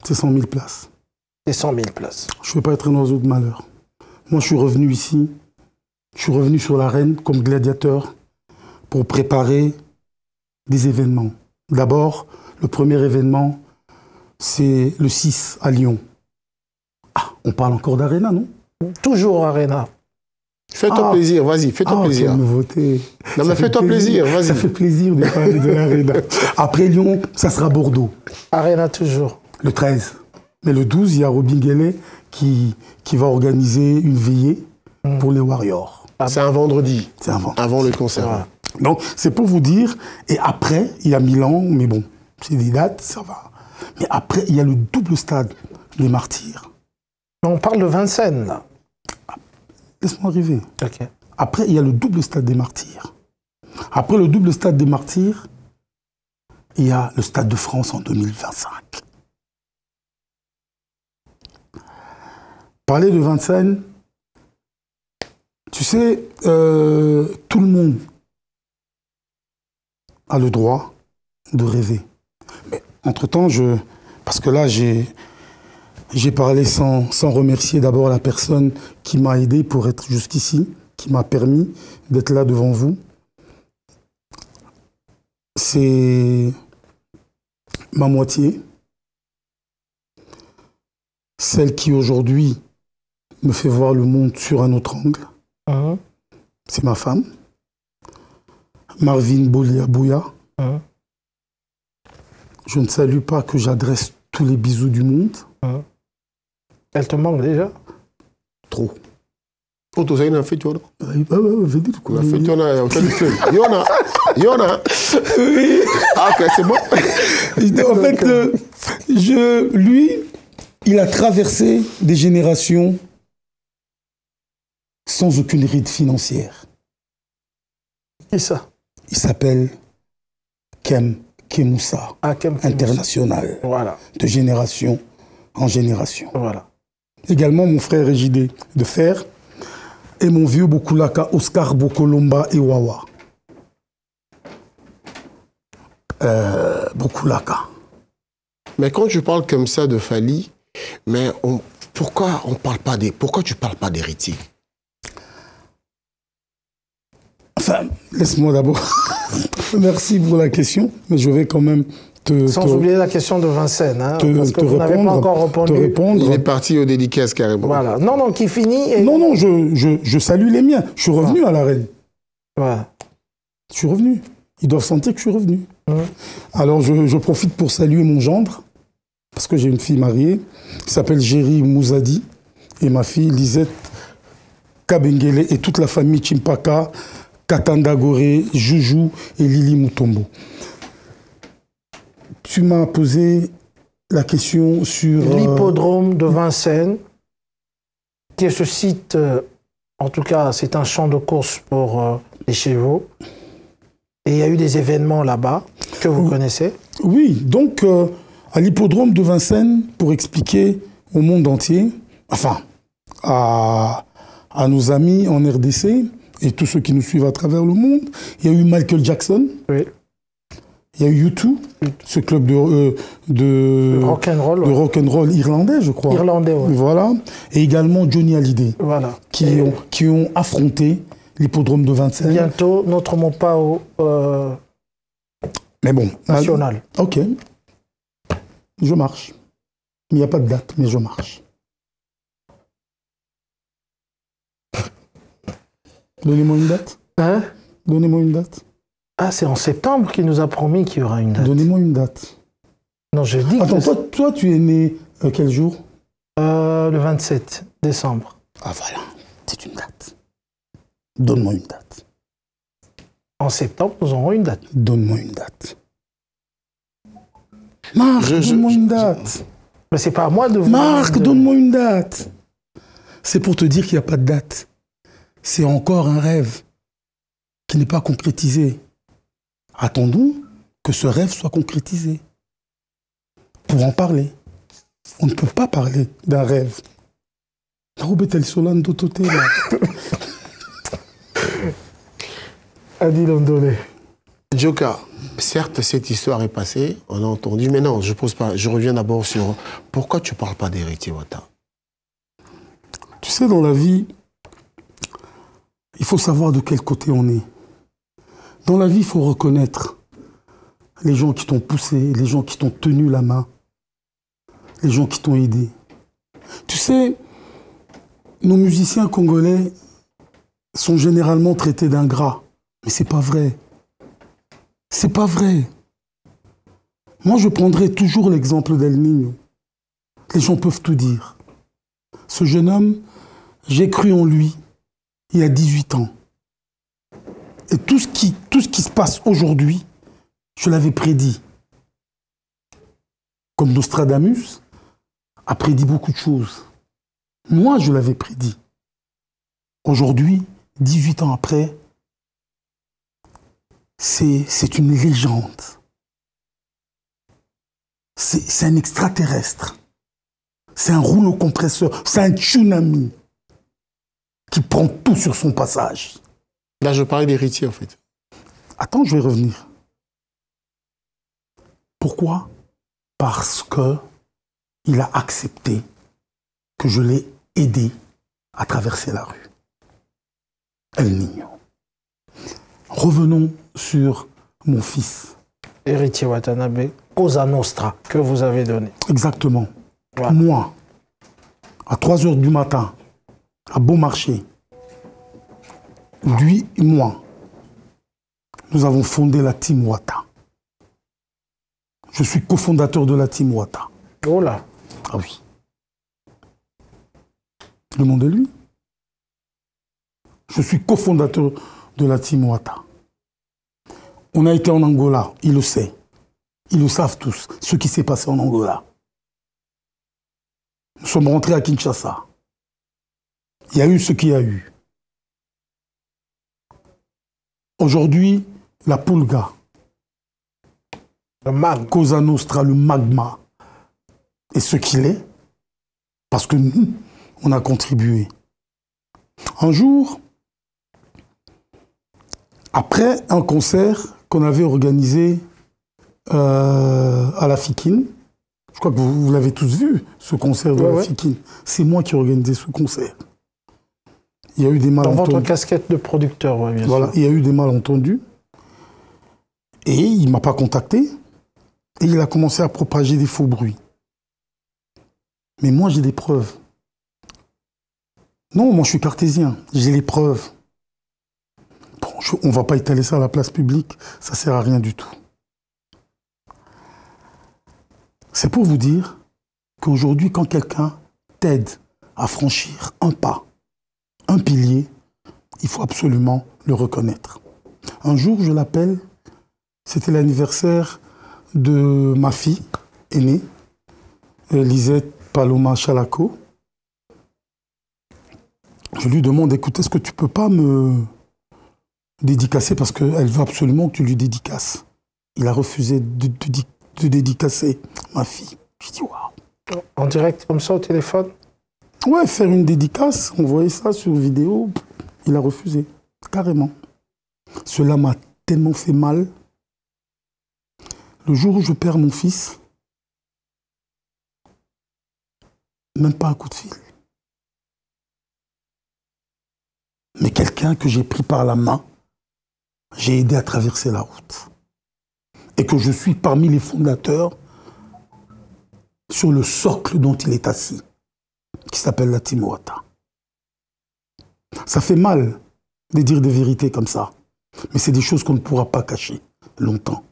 C'est 100 000 places. C'est 100 000 places. Je ne veux pas être un oiseau de malheur. Moi, je suis revenu ici. Je suis revenu sur l'arène comme gladiateur pour préparer des événements. D'abord, le premier événement, c'est le 6 à Lyon. Ah, on parle encore d'Arena, non? Toujours Arena. Fais-toi plaisir, vas-y, fais-toi plaisir. Quelle nouveauté. Non, mais fais-toi plaisir, vas-y. Ça fait plaisir de parler de l'Arena. Après Lyon, ça sera Bordeaux. Arena toujours. Le 13. Mais le 12, il y a Robin Guélé qui va organiser une veillée pour les Warriors. C'est un vendredi. C'est un vendredi. Avant le concert. Voilà. Donc, c'est pour vous dire. Et après, il y a Milan, mais bon, c'est des dates, ça va. Mais après, il y a le double stade des Martyrs. On parle de Vincennes, là. Laisse-moi arriver. Ok. Après, il y a le double stade des Martyrs. Après le double stade des Martyrs, il y a le Stade de France en 2025. Parler de Vincennes, tu sais, tout le monde a le droit de rêver. Mais entre-temps, parce que là, j'ai parlé sans remercier d'abord la personne qui m'a aidé pour être jusqu'ici, qui m'a permis d'être là devant vous. C'est ma moitié, celle qui aujourd'hui me fait voir le monde sur un autre angle. C'est ma femme, Marvin Bolia-Bouya. Je ne salue pas que j'adresse tous les bisous du monde. Elle te manque déjà? Trop. Auto sai na fait Yona. Veut dire quoi? La fait Yona, Yona. Yona. Ah, ok, c'est bon. En fait, lui, il a traversé des générations sans aucune ride financière. Et ça? Il s'appelle Kem Kemoussa, international, voilà. De génération en génération. Voilà. Également mon frère Égidé de Fer et mon vieux Bokulaka Oscar Bokolomba Ewawa. Bokulaka. Mais quand tu parles comme ça de Fally, mais pourquoi tu parles pas d'héritier? Enfin, laisse-moi d'abord. Merci pour la question, mais je vais quand même sans oublier la question de Vincennes, hein, parce que vous n'avez pas encore répondu. Il est parti aux dédicaces carrément. Voilà. Non, qui finit. Et... Non, je salue les miens. Je suis revenu à l'arène. Ouais. Je suis revenu. Ils doivent sentir que je suis revenu. Alors, je profite pour saluer mon gendre, parce que j'ai une fille mariée, qui s'appelle Géry Mouzadi, et ma fille Lisette Kabengele, et toute la famille Chimpaka, Katanda Goré, Joujou et Lili Mutombo. Tu m'as posé la question sur... L'hippodrome de Vincennes, qui est ce site, en tout cas, c'est un champ de course pour les chevaux. Et il y a eu des événements là-bas que vous connaissez. Oui, donc à l'hippodrome de Vincennes, pour expliquer au monde entier, enfin, à nos amis en RDC et tous ceux qui nous suivent à travers le monde, il y a eu Michael Jackson. Oui. Il y a eu U2, ce club de rock'n'roll irlandais, je crois. Irlandais, oui. Voilà. Et également Johnny Hallyday, voilà. qui ont affronté l'hippodrome de Vincennes. Bientôt, notre Mopao mais bon, national. Ok. Je marche. Il n'y a pas de date, mais je marche. Donnez-moi une date. Hein? Donnez-moi une date. Ah, c'est en septembre qu'il nous a promis qu'il y aura une date. Donnez-moi une date. Non, je dis attends, toi, tu es né quel jour? Le 27 décembre. Ah, voilà. C'est une date. Donne-moi une date. En septembre, nous aurons une date. Donne-moi une date. Marc, donne-moi une date. Mais c'est pas à moi de vous... Marc, donne-moi une date. C'est pour te dire qu'il n'y a pas de date. C'est encore un rêve qui n'est pas concrétisé. Attendons que ce rêve soit concrétisé pour en parler. On ne peut pas parler d'un rêve. Adi Londolé. Djoka, certes, cette histoire est passée, on a entendu, mais non, je pose pas. Je reviens d'abord sur pourquoi tu ne parles pas d'Héritier Wata. Tu sais, dans la vie, il faut savoir de quel côté on est. Dans la vie, il faut reconnaître les gens qui t'ont poussé, les gens qui t'ont tenu la main, les gens qui t'ont aidé. Tu sais, nos musiciens congolais sont généralement traités d'ingrats, mais c'est pas vrai. C'est pas vrai. Moi, je prendrai toujours l'exemple d'El Niño. Les gens peuvent tout dire. Ce jeune homme, j'ai cru en lui il y a 18 ans. Et tout ce qui se passe aujourd'hui, je l'avais prédit. Comme Nostradamus a prédit beaucoup de choses. Moi, je l'avais prédit. Aujourd'hui, 18 ans après, c'est une légende. C'est un extraterrestre. C'est un rouleau compresseur. C'est un tsunami qui prend tout sur son passage. Là, je parlais d'Héritier, en fait. Attends, je vais revenir. Pourquoi? Parce qu'il a accepté que je l'ai aidé à traverser la rue. El Niño. Revenons sur mon fils. Héritier Watanabe, Cosa Nostra, que vous avez donné. Exactement. Voilà. Moi, à 3 h du matin, à Beaumarchais, lui et moi, nous avons fondé la Team Wata. Je suis cofondateur de la Team Wata. Oh là. Ah oui. Le nom de lui. Je suis cofondateur de la Team Wata. On a été en Angola, il le sait. Ils le savent tous, ce qui s'est passé en Angola. Nous sommes rentrés à Kinshasa. Il y a eu ce qu'il y a eu. Aujourd'hui, la Pulga, Le mag. Cosa Nostra, le magma, est ce qu'il est, parce que nous, on a contribué. Un jour, après un concert qu'on avait organisé à la Fikine, je crois que vous l'avez tous vu, ce concert de la Fikine. C'est moi qui ai organisé ce concert. Il y a eu des malentendus. Dans votre casquette de producteur, oui, bien voilà, sûr. il y a eu des malentendus. Et il ne m'a pas contacté. Et il a commencé à propager des faux bruits. Mais moi, j'ai des preuves. Non, moi, je suis cartésien. J'ai les preuves. Bon, on ne va pas étaler ça à la place publique. Ça ne sert à rien du tout. C'est pour vous dire qu'aujourd'hui, quand quelqu'un t'aide à franchir un pas, un pilier, il faut absolument le reconnaître. Un jour, je l'appelle, c'était l'anniversaire de ma fille aînée, Lisette Paloma Chalaco. Je lui demande, écoute, est-ce que tu ne peux pas me dédicacer parce qu'elle veut absolument que tu lui dédicaces. Il a refusé de dédicacer ma fille. Je dis, waouh. En direct, comme ça, au téléphone? Ouais, faire une dédicace, on voyait ça sur vidéo, il a refusé, carrément. Cela m'a tellement fait mal. Le jour où je perds mon fils, même pas un coup de fil. Mais quelqu'un que j'ai pris par la main, j'ai aidé à traverser la route. Et que je suis parmi les fondateurs sur le socle dont il est assis, qui s'appelle la Team Wata. Ça fait mal de dire des vérités comme ça, mais c'est des choses qu'on ne pourra pas cacher longtemps.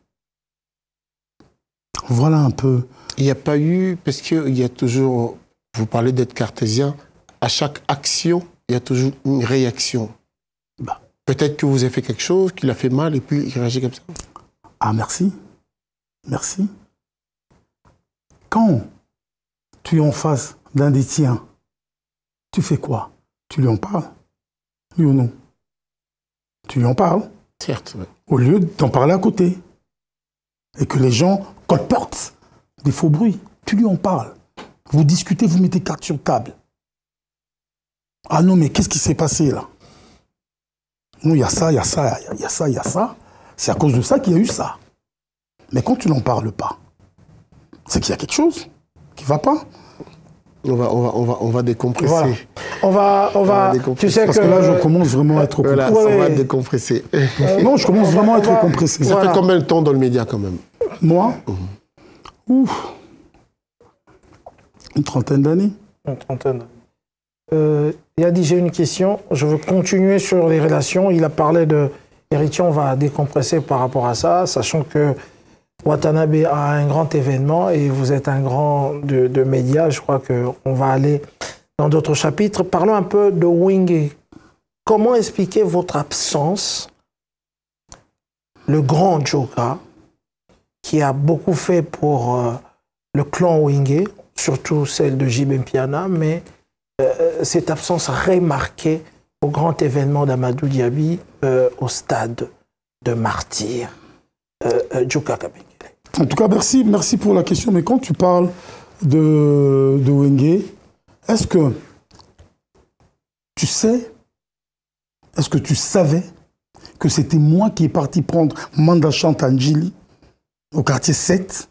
Voilà un peu. Il n'y a pas eu, parce qu'il y a toujours, vous parlez d'être cartésien, à chaque action, il y a toujours une réaction. Bah. Peut-être que vous avez fait quelque chose, qu'il a fait mal et puis il réagit comme ça. Ah, merci. Merci. Quand tu es en face d'un des tiens, tu fais quoi? Tu lui en parles? Oui ou non? Tu lui en parles? Certes, oui. Au lieu d'en parler à côté. Et que les gens colportent des faux bruits. Tu lui en parles. Vous discutez, vous mettez carte sur table. Ah non, mais qu'est-ce qui s'est passé là? Non, il y a ça, il y a ça, il y a ça, il y a ça. C'est à cause de ça qu'il y a eu ça. Mais quand tu n'en parles pas, c'est qu'il y a quelque chose qui ne va pas. On va décompresser. Voilà. On va tu sais Parce que là, je commence vraiment à être Voilà, compressé. on va décompresser. Non, je commence vraiment à être compressé. Ça fait combien de temps dans le média quand même? Moi, ouf, une trentaine d'années. Une trentaine. Il a dit, j'ai une question, je veux continuer sur les relations. Il a parlé de héritier, on va décompresser par rapport à ça, sachant que Watanabe a un grand événement et vous êtes un grand de médias. Je crois qu'on va aller dans d'autres chapitres. Parlons un peu de Wenge. Comment expliquer votre absence? Le grand Joka, qui a beaucoup fait pour le clan Wenge, surtout celle de JB Mpiana, mais cette absence remarquée au grand événement d'Amadou Diaby au stade de Martyr, Joka Kabengele. En tout cas, merci pour la question. Mais quand tu parles de Wenge, est-ce que tu sais, est-ce que tu savais que c'était moi qui est parti prendre Mandachant Anjili au quartier 7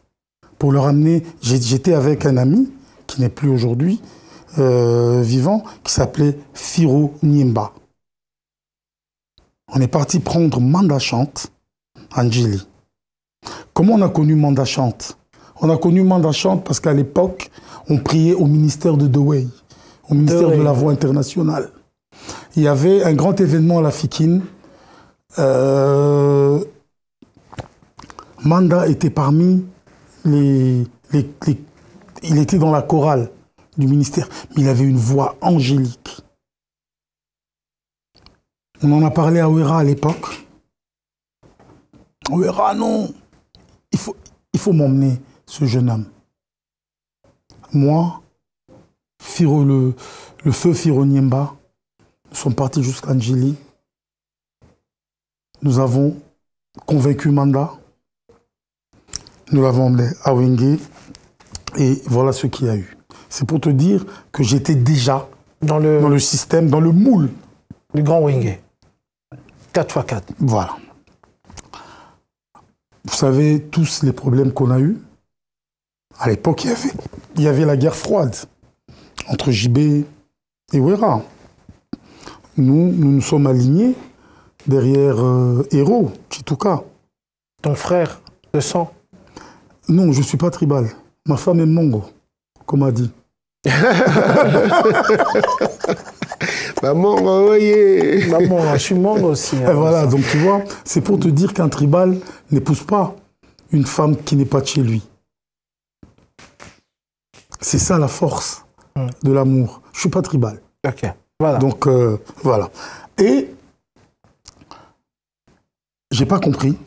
pour le ramener? J'étais avec un ami qui n'est plus aujourd'hui vivant, qui s'appelait Firo Niemba. On est parti prendre Mandachant Anjili. Comment on a connu Mandachant? On a connu Mandachant parce qu'à l'époque, on priait au ministère de Douai, au ministère de la Voix internationale. Il y avait un grand événement à la Fikine. Manda était parmi il était dans la chorale du ministère, mais il avait une voix angélique. On en a parlé à Ouera à l'époque. Ouera, non, il faut m'emmener, ce jeune homme. Moi, le feu Firo Niemba, nous sommes partis jusqu'à Njili. Nous avons convaincu Manda. Nous l'avons emmené à Wenge. Et voilà ce qu'il y a eu. C'est pour te dire que j'étais déjà dans le système, dans le moule. Du grand Wenge. 4x4. Voilà. Vous savez tous les problèmes qu'on a eus. À l'époque, il y avait la guerre froide entre JB et Ouera. Nous nous sommes alignés derrière Héros, Chituka. Ton frère de sang? Non, je ne suis pas tribal. Ma femme est Mongo, comme a dit. Maman, voyez. Maman, je suis Mongo aussi. Et voilà, donc tu vois, c'est pour te dire qu'un tribal n'épouse pas une femme qui n'est pas de chez lui. C'est ça la force de l'amour. Je ne suis pas tribal. Ok, voilà. Donc, voilà. Et j'ai pas compris.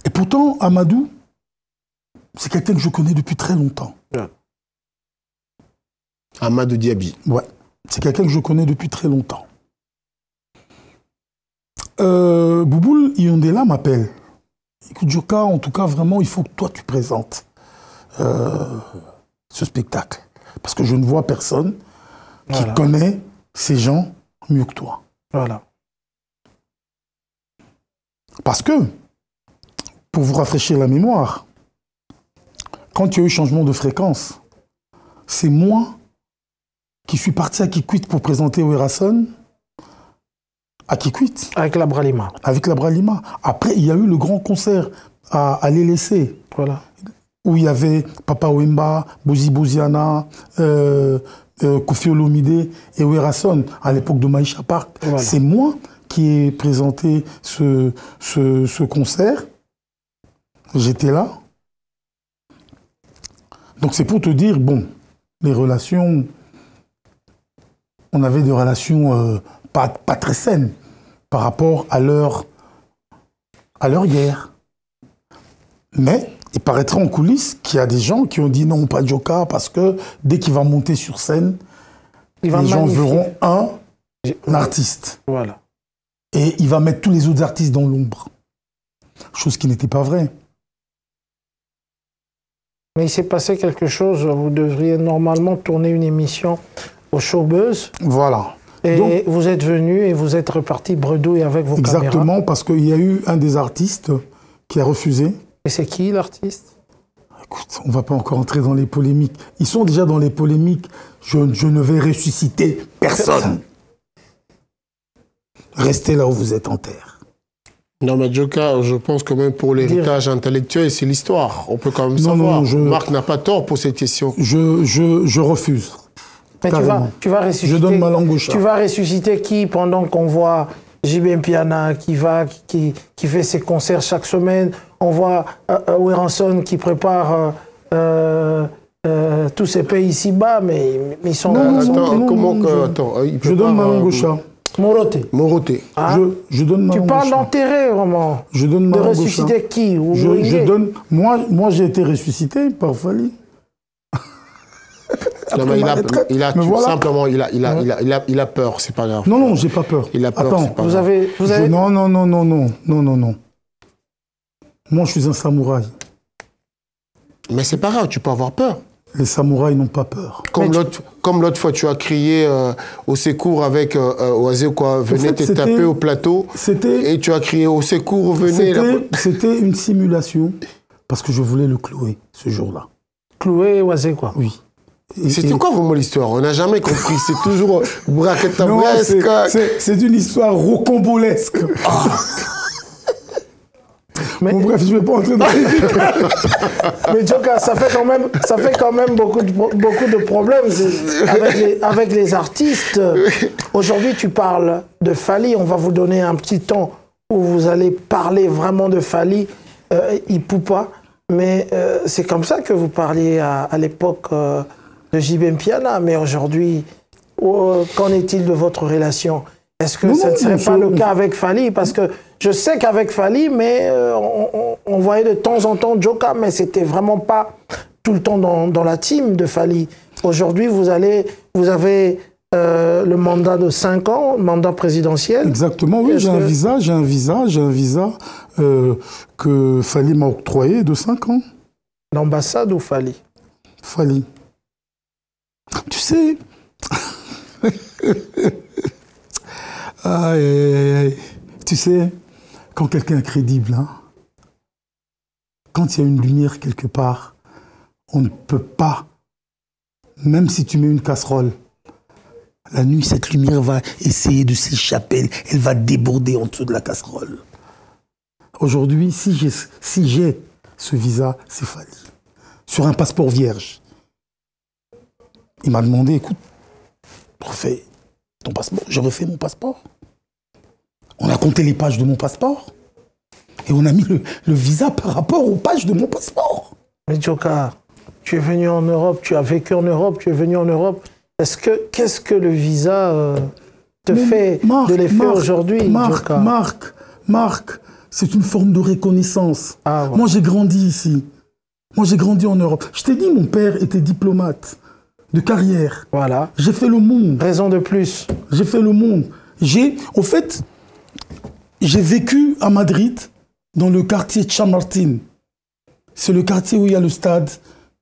Et pourtant, Amadou, c'est quelqu'un que je connais depuis très longtemps. Ouais. Amadou Diaby. Ouais, c'est quelqu'un que je connais depuis très longtemps. Bouboul Iondela m'appelle. Écoute, Joka, en tout cas, vraiment, il faut que toi, tu présentes ce spectacle. Parce que je ne vois personne qui connaît ces gens mieux que toi. Voilà. Parce que, pour vous rafraîchir la mémoire, quand il y a eu changement de fréquence, c'est moi qui suis parti à Kikwit pour présenter Werason à Kikwit. Avec la Bralima. Avec la Bralima. Après, il y a eu le grand concert à l'LSC. Voilà. Où il y avait Papa Wemba, Bozi Boziana, Kofi Olomide et Werason à l'époque de Maïcha Park. Voilà. C'est moi qui ai présenté ce concert. J'étais là. Donc c'est pour te dire, bon, les relations, on avait des relations pas très saines par rapport à leur guerre. Mais il paraîtrait en coulisses qu'il y a des gens qui ont dit non, pas Joka, parce que dès qu'il va monter sur scène, les gens verront un artiste. Voilà. Et il va mettre tous les autres artistes dans l'ombre. Chose qui n'était pas vraie. Mais il s'est passé quelque chose, vous devriez normalement tourner une émission au Showbuzz. Voilà. Et Donc, vous êtes venu et vous êtes reparti bredouille avec vos caméras. exactement, parce qu'il y a eu un des artistes qui a refusé. Et c'est qui l'artiste? Écoute, on ne va pas encore entrer dans les polémiques. Ils sont déjà dans les polémiques. Je ne vais ressusciter personne. Restez là où vous êtes en terre. Non, mais Djoka, je pense que même pour l'héritage intellectuel, c'est l'histoire. On peut quand même savoir. Marc n'a pas tort pour cette question. Je refuse. Mais tu vas ressusciter. Je donne ma langue au chat. Tu vas ressusciter qui pendant qu'on voit JB Mpiana qui fait ses concerts chaque semaine? On voit Werenson qui prépare tous ces pays ici-bas, mais ils sont... Je donne ma langue au chat. Moroté. Ah, je donne ma langue au chat. Tu parles d'enterrer, vraiment. Je donne ma langue au chat. De ressusciter qui? Moi, j'ai été ressuscité par Fally. Non, mais simplement, il a peur, c'est pas grave. Non, j'ai pas peur. Il a peur. Attends, vous avez... Non. Moi, je suis un samouraï. Mais c'est pas grave, tu peux avoir peur. Les samouraïs n'ont pas peur. Comme l'autre fois, tu as crié au secours avec Oisé, quoi, venez te taper au plateau. Et tu as crié au secours, venez. C'était une simulation, parce que je voulais le clouer ce jour-là. Clouer Oisé, quoi? Oui. C'était quoi vraiment l'histoire? On n'a jamais compris. C'est toujours braquetabresque. C'est une histoire rocambolesque. Bon, bref, je ne vais pas entrer dans les... Mais Djoka, ça fait quand même beaucoup de problèmes avec les artistes. Aujourd'hui, tu parles de Fally. On va vous donner un petit temps où vous allez parler vraiment de Fally, Ipupa. Mais c'est comme ça que vous parliez à l'époque de JB Mpiana. Mais aujourd'hui, qu'en est-il de votre relation? Est-ce que ça ne serait pas le cas avec Fally? Parce que je sais qu'avec Fally, mais on voyait de temps en temps Djoka, mais c'était vraiment pas tout le temps dans la team de Fally. Aujourd'hui, vous avez le mandat de 5 ans, mandat présidentiel. Exactement, oui, j'ai un visa que Fally m'a octroyé de 5 ans. L'ambassade ou Fally? Fally. Tu sais... Tu sais, quand quelqu'un est crédible, hein, quand il y a une lumière quelque part, on ne peut pas, même si tu mets une casserole, la nuit, cette lumière va essayer de s'échapper, elle va déborder en dessous de la casserole. Aujourd'hui, si j'ai ce visa, c'est Fally. Sur un passeport vierge. Il m'a demandé, écoute, refais ton passeport. Je refais mon passeport. On a compté les pages de mon passeport et on a mis le visa par rapport aux pages de mon passeport. Mais Djoka, tu es venu en Europe, tu as vécu en Europe, tu es venu en Europe. Qu'est-ce que le visa te fait de l'effet aujourd'hui, Djoka? Marc, c'est une forme de reconnaissance. Ah, ouais. Moi, j'ai grandi ici. Moi, j'ai grandi en Europe. Je t'ai dit, mon père était diplomate de carrière. Voilà. J'ai fait le monde. Raison de plus. J'ai fait le monde. Au fait, j'ai vécu à Madrid, dans le quartier Chamartín. C'est le quartier où il y a le stade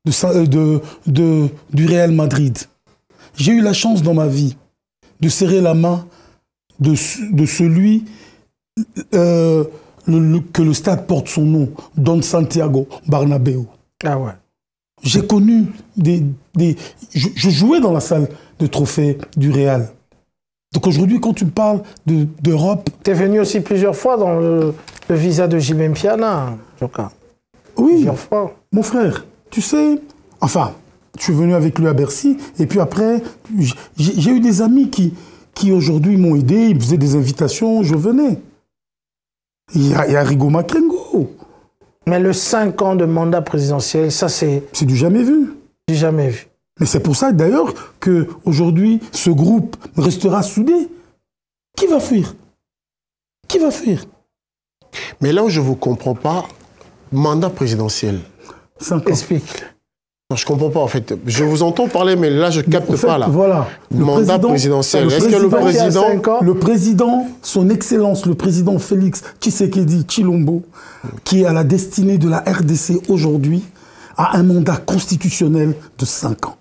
du Real Madrid. J'ai eu la chance dans ma vie de serrer la main de celui que le stade porte son nom, Don Santiago Bernabéu. Ah ouais. J'ai connu je jouais dans la salle de trophée du Real. Donc aujourd'hui, quand tu me parles d'Europe... Tu es venu aussi plusieurs fois dans le visa de JB Mpiana, Djoka. Oui, plusieurs fois. Mon frère, tu sais... Enfin, je suis venu avec lui à Bercy, et puis après, j'ai eu des amis qui aujourd'hui m'ont aidé, ils me faisaient des invitations, je venais. Il y a Rigo Makengo. Mais le 5 ans de mandat présidentiel, ça c'est... C'est du jamais vu. Du jamais vu. Mais c'est pour ça d'ailleurs qu'aujourd'hui, ce groupe restera soudé. Qui va fuir? Qui va fuir? Mais là où je ne vous comprends pas, mandat présidentiel. 5 ans. Explique. Non, je ne comprends pas en fait. Je vous entends parler, mais là, je ne capte pas là. Voilà. Mandat présidentiel. Est-ce que le président, son excellence, le président Félix Tshisekedi Tshilombo, qui est à la destinée de la RDC aujourd'hui, a un mandat constitutionnel de 5 ans.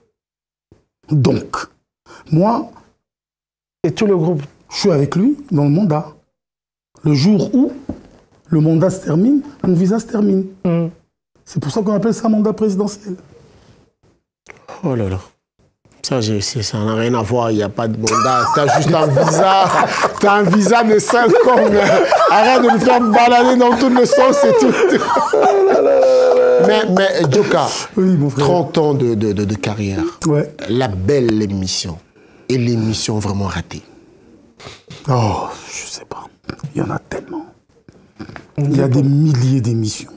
Donc, moi, Et tout le groupe. Je suis avec lui dans le mandat. Le jour où le mandat se termine, mon visa se termine. C'est pour ça qu'on appelle ça mandat présidentiel. Oh là là. Ça n'a rien à voir, il n'y a pas de mandat. Tu as juste un visa. Tu as un visa de 5 ans. Arrête de me faire balader dans tout le sens et tout. Mais Djoka, Oui, mon frère. 30 ans de carrière. Ouais. La belle émission. Et l'émission vraiment ratée. Oh, je sais pas. Il y en a tellement. Il y a des milliers d'émissions.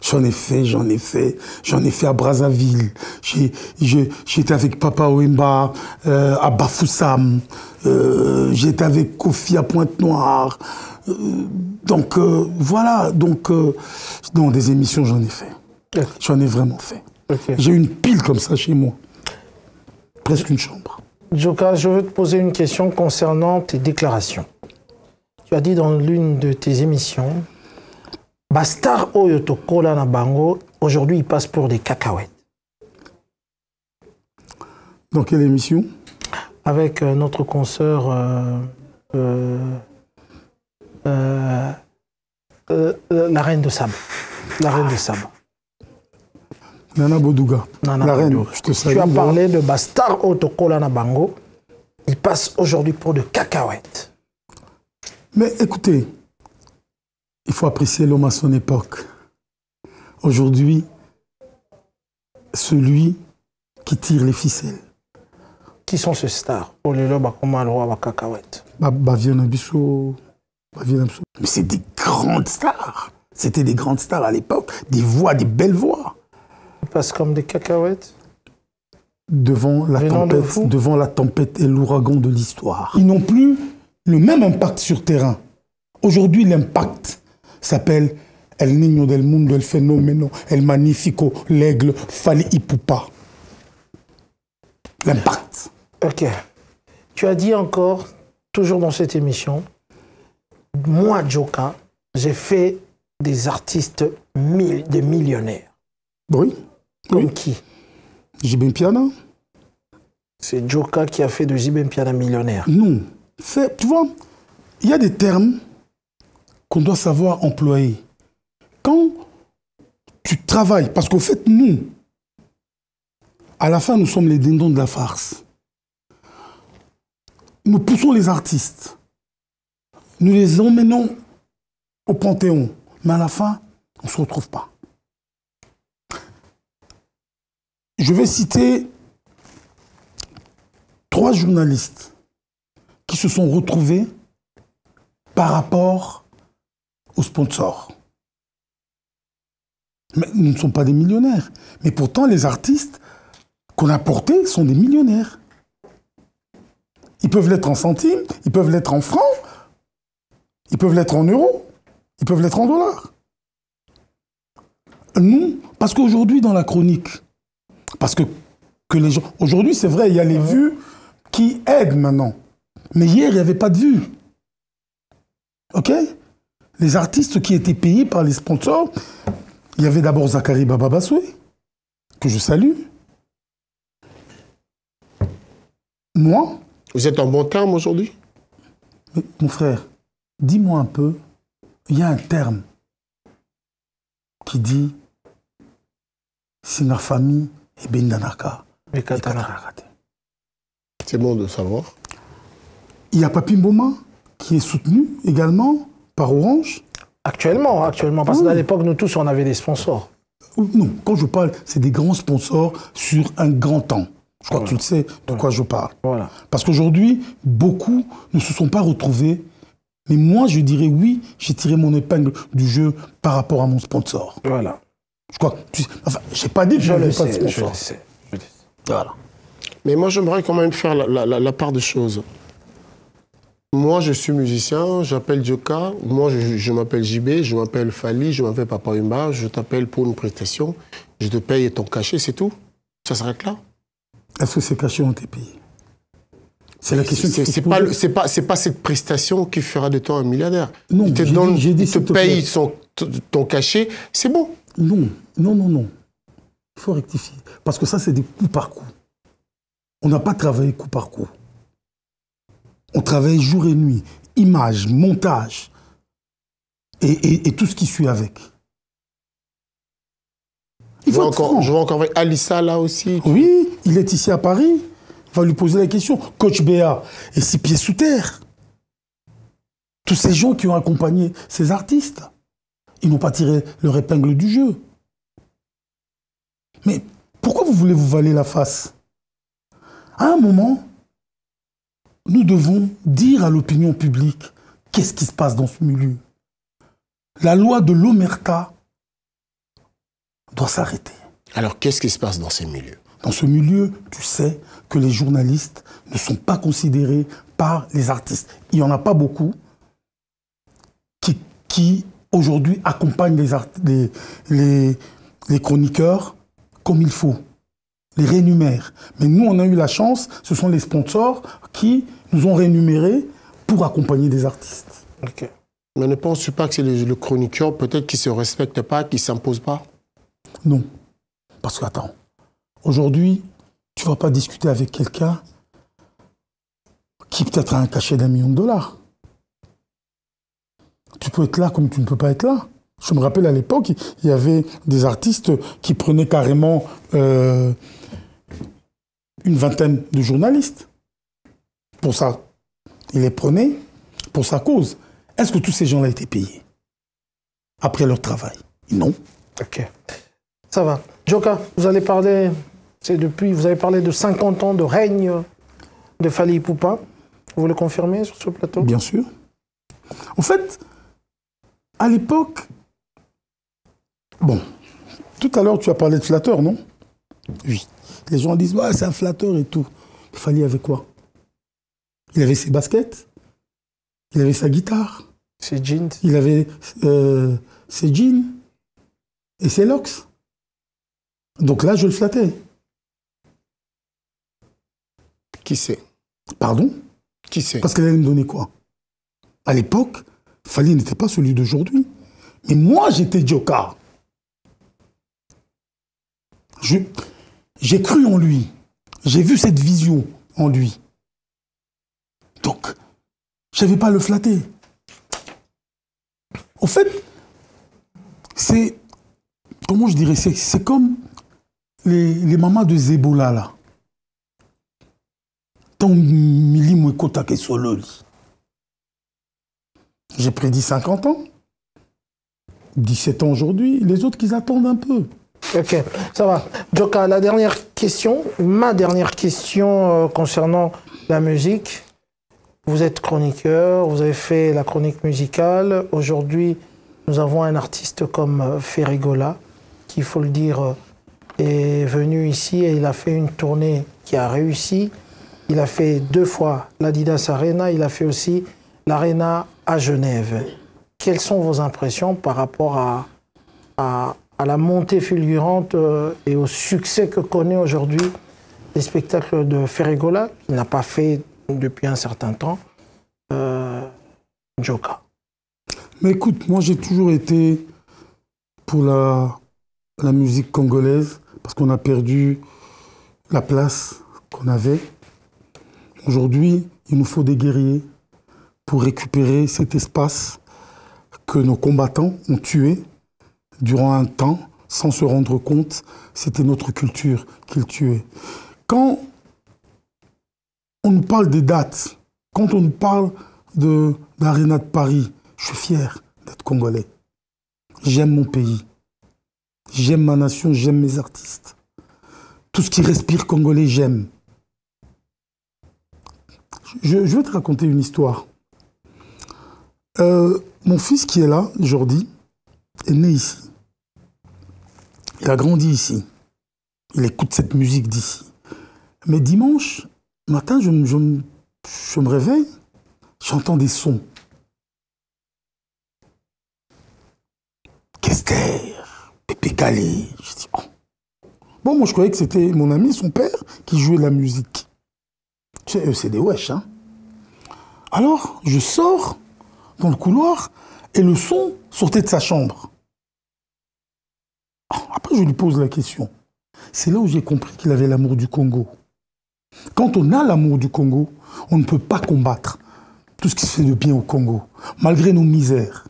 J'en ai fait à Brazzaville. J'étais avec Papa Wemba à Bafoussam. J'étais avec Kofi à Pointe-Noire. Voilà. Non, des émissions, j'en ai fait. J'en ai vraiment fait. Okay. J'ai une pile comme ça chez moi. Presque une chambre. Djoka, je veux te poser une question concernant tes déclarations. Tu as dit dans l'une de tes émissions, Bastar Oyotokola na Bango, aujourd'hui il passe pour des cacahuètes. Dans quelle émission? Avec notre consoeur la reine de Saba. La reine de Saba. Nana Bodouga. Nana la reine, Bodouga. je te salue. Tu as parlé de Bastar Oyotokola na Bango. Il passe aujourd'hui pour de cacahuètes. Mais écoutez, il faut apprécier l'homme à son époque. Aujourd'hui, celui qui tire les ficelles. Qui sont ces stars? Mais c'est des grandes stars. C'était des grandes stars à l'époque. Des voix, des belles voix. Ils passent comme des cacahuètes. Devant la tempête et l'ouragan de l'histoire. Ils n'ont plus le même impact sur terrain. Aujourd'hui, l'impact s'appelle El Niño del Mundo, El Fenomeno, El Magnifico, l'aigle, Fali Ipupa. L'impact. Ok. Tu as dit encore, toujours dans cette émission, moi, Djoka, j'ai fait des artistes des millionnaires. Oui. Comme qui? Jibin Piana. C'est Djoka qui a fait de Jibin Piana millionnaire. Non. Tu vois, il y a des termes qu'on doit savoir employer. Quand tu travailles, parce qu'au fait, nous, à la fin, nous sommes les dindons de la farce. Nous poussons les artistes. Nous les emmenons au Panthéon. Mais à la fin, on ne se retrouve pas. Je vais citer 3 journalistes qui se sont retrouvés par rapport aux sponsors. Mais nous ne sommes pas des millionnaires. Mais pourtant, les artistes qu'on a portés sont des millionnaires. Ils peuvent l'être en centimes, ils peuvent l'être en francs, ils peuvent l'être en euros, ils peuvent l'être en dollars. Nous, parce qu'aujourd'hui, dans la chronique, parce que les gens... Aujourd'hui, c'est vrai, il y a les vues qui aident maintenant. Mais hier, il n'y avait pas de vues. OK? Les artistes qui étaient payés par les sponsors, il y avait d'abord Zachary Bababasoué, que je salue. Moi. Vous êtes en bon terme aujourd'hui? Mais, mon frère, dis-moi un peu, il y a un terme qui dit Sinafami et Bendanaka. C'est bon de savoir. Il y a Papi Mboma qui est soutenu également par Orange. Actuellement, parce qu'à l'époque, nous tous, on avait des sponsors. Non, quand je parle, c'est des grands sponsors sur un grand temps. Je crois que tu le sais de quoi je parle. Voilà. Parce qu'aujourd'hui, beaucoup ne se sont pas retrouvés. Mais moi, je dirais oui, j'ai tiré mon épingle du jeu par rapport à mon sponsor. Voilà. Je crois que enfin, j'ai pas dit que je n'avais pas de sponsor. Je le sais. Voilà. Mais moi, j'aimerais quand même faire la part des choses. Moi, je suis musicien, j'appelle Djoka. Moi, je m'appelle JB, je m'appelle Fali, je m'appelle Papa Wemba. Je t'appelle pour une prestation. Je te paye ton cachet, c'est tout. Ça s'arrête là. Est-ce que ces cachets ont été payés? C'est la question qu'il faut se poser. C'est pas cette prestation qui fera de toi un milliardaire. Non, il te paye ton cachet, c'est bon. Non. Il faut rectifier. Parce que ça, c'est des coups par coup. On n'a pas travaillé coup par coup. On travaille jour et nuit, images, montage, et tout ce qui suit avec. Je vois encore avec Alissa là aussi. Oui, il est ici à Paris. On va lui poser la question. Coach Béa est 6 pieds sous terre. Tous ces gens qui ont accompagné ces artistes, ils n'ont pas tiré leur épingle du jeu. Mais pourquoi vous voulez vous voiler la face? À un moment, nous devons dire à l'opinion publique qu'est-ce qui se passe dans ce milieu. La loi de l'omerta doit s'arrêter. Alors, qu'est-ce qui se passe dans ces milieux? Dans ce milieu, tu sais que les journalistes ne sont pas considérés par les artistes. Il n'y en a pas beaucoup qui aujourd'hui accompagnent les chroniqueurs comme il faut, les rémunèrent. Mais nous, on a eu la chance, ce sont les sponsors qui nous ont rémunérés pour accompagner des artistes. Ok. Mais ne penses-tu pas que c'est le chroniqueur peut-être qui ne se respecte pas, qui ne s'impose pas? Non. Parce que, attends, aujourd'hui, tu ne vas pas discuter avec quelqu'un qui peut-être a un cachet d'1 million de dollars. Tu peux être là comme tu ne peux pas être là. Je me rappelle à l'époque, il y avait des artistes qui prenaient carrément une vingtaine de journalistes. Pour ça, ils les prenaient pour sa cause. Est-ce que tous ces gens-là étaient payés après leur travail? Non. Ok. Ça va. Djoka, vous avez parlé de 50 ans de règne de Fally Ipupa. Vous le confirmez sur ce plateau? Bien sûr. En fait, à l'époque, bon, tout à l'heure tu as parlé de flatteur, non? Oui. Les gens disent, ouais, c'est un flatteur et tout. Fally avait quoi? Il avait ses baskets, il avait sa guitare, ses jeans, il avait ses jeans et ses locks. Donc là, je le flattais. Qui sait? Pardon? Qui sait? Parce qu'elle allait me donner quoi? À l'époque, Fally n'était pas celui d'aujourd'hui. Mais moi, j'étais Djoka. J'ai cru en lui. J'ai vu cette vision en lui. Donc, je n'avais pas à le flatter. En fait, c'est... Comment je dirais? C'est comme les mamans de Zebola, là. Tant mili mwekota ke sololi. J'ai prédit 50 ans. 17 ans aujourd'hui. Les autres, qu'ils attendent un peu. Ok, ça va. Djoka, la dernière question, ma dernière question concernant la musique. Vous êtes chroniqueur, vous avez fait la chronique musicale. Aujourd'hui, nous avons un artiste comme Ferregola, qui, il faut le dire, est venu ici et il a fait une tournée qui a réussi. Il a fait 2 fois l'Adidas Arena, il a fait aussi l'Arena à Genève. Quelles sont vos impressions par rapport à la montée fulgurante et au succès que connaît aujourd'hui les spectacles de Ferregola, qu'il n'a pas fait depuis un certain temps, Djoka? Mais écoute, moi j'ai toujours été pour la musique congolaise parce qu'on a perdu la place qu'on avait. Aujourd'hui, il nous faut des guerriers pour récupérer cet espace que nos combattants ont tué durant un temps, sans se rendre compte, c'était notre culture qu'ils tuaient. Quand on nous parle des dates, quand on nous parle de l'Arena de Paris, je suis fier d'être congolais. J'aime mon pays. J'aime ma nation, j'aime mes artistes. Tout ce qui respire congolais, j'aime. Je vais te raconter une histoire. Mon fils qui est là, Jordi, est né ici. Il a grandi ici. Il écoute cette musique d'ici. Mais dimanche matin, je me réveille, j'entends des sons. Kester, Pépé Calé. Je dis, oh. Bon, moi je croyais que c'était mon ami, son père, qui jouait de la musique. Tu sais, eux, c'est des wesh, hein. Alors, je sors dans le couloir et le son sortait de sa chambre. Après, je lui pose la question. C'est là où j'ai compris qu'il avait l'amour du Congo. Quand on a l'amour du Congo, on ne peut pas combattre tout ce qui se fait de bien au Congo, malgré nos misères,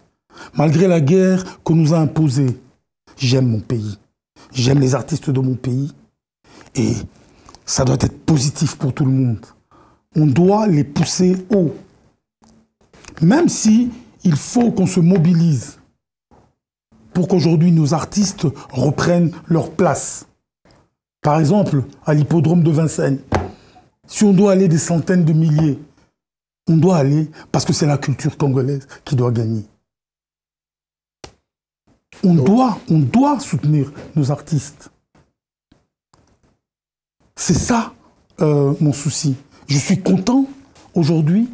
malgré la guerre qu'on nous a imposée. J'aime mon pays, j'aime les artistes de mon pays et ça doit être positif pour tout le monde. On doit les pousser haut. Même si il faut qu'on se mobilise pour qu'aujourd'hui nos artistes reprennent leur place. Par exemple, à l'hippodrome de Vincennes, si on doit aller des centaines de milliers, on doit aller parce que c'est la culture congolaise qui doit gagner. On doit soutenir nos artistes. C'est ça mon souci. Je suis content aujourd'hui.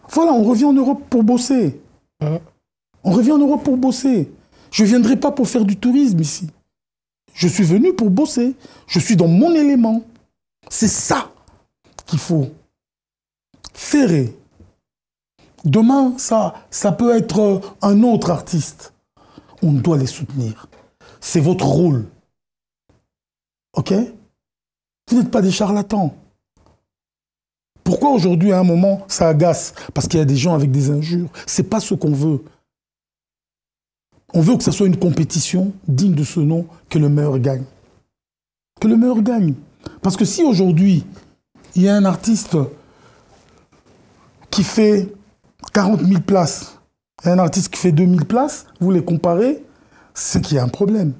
Voilà, on revient en Europe pour bosser. On revient en Europe pour bosser. Je ne viendrai pas pour faire du tourisme ici. Je suis venu pour bosser. Je suis dans mon élément. C'est ça qu'il faut. Ferré. Demain, ça peut être un autre artiste. On doit les soutenir. C'est votre rôle. OK? Vous n'êtes pas des charlatans. Pourquoi aujourd'hui, à un moment, ça agace? Parce qu'il y a des gens avec des injures. Ce n'est pas ce qu'on veut. On veut que ce soit une compétition digne de ce nom, que le meilleur gagne. Que le meilleur gagne. Parce que si aujourd'hui, il y a un artiste qui fait 40 000 places et un artiste qui fait 2000 places, vous les comparez, c'est qu'il y a un problème.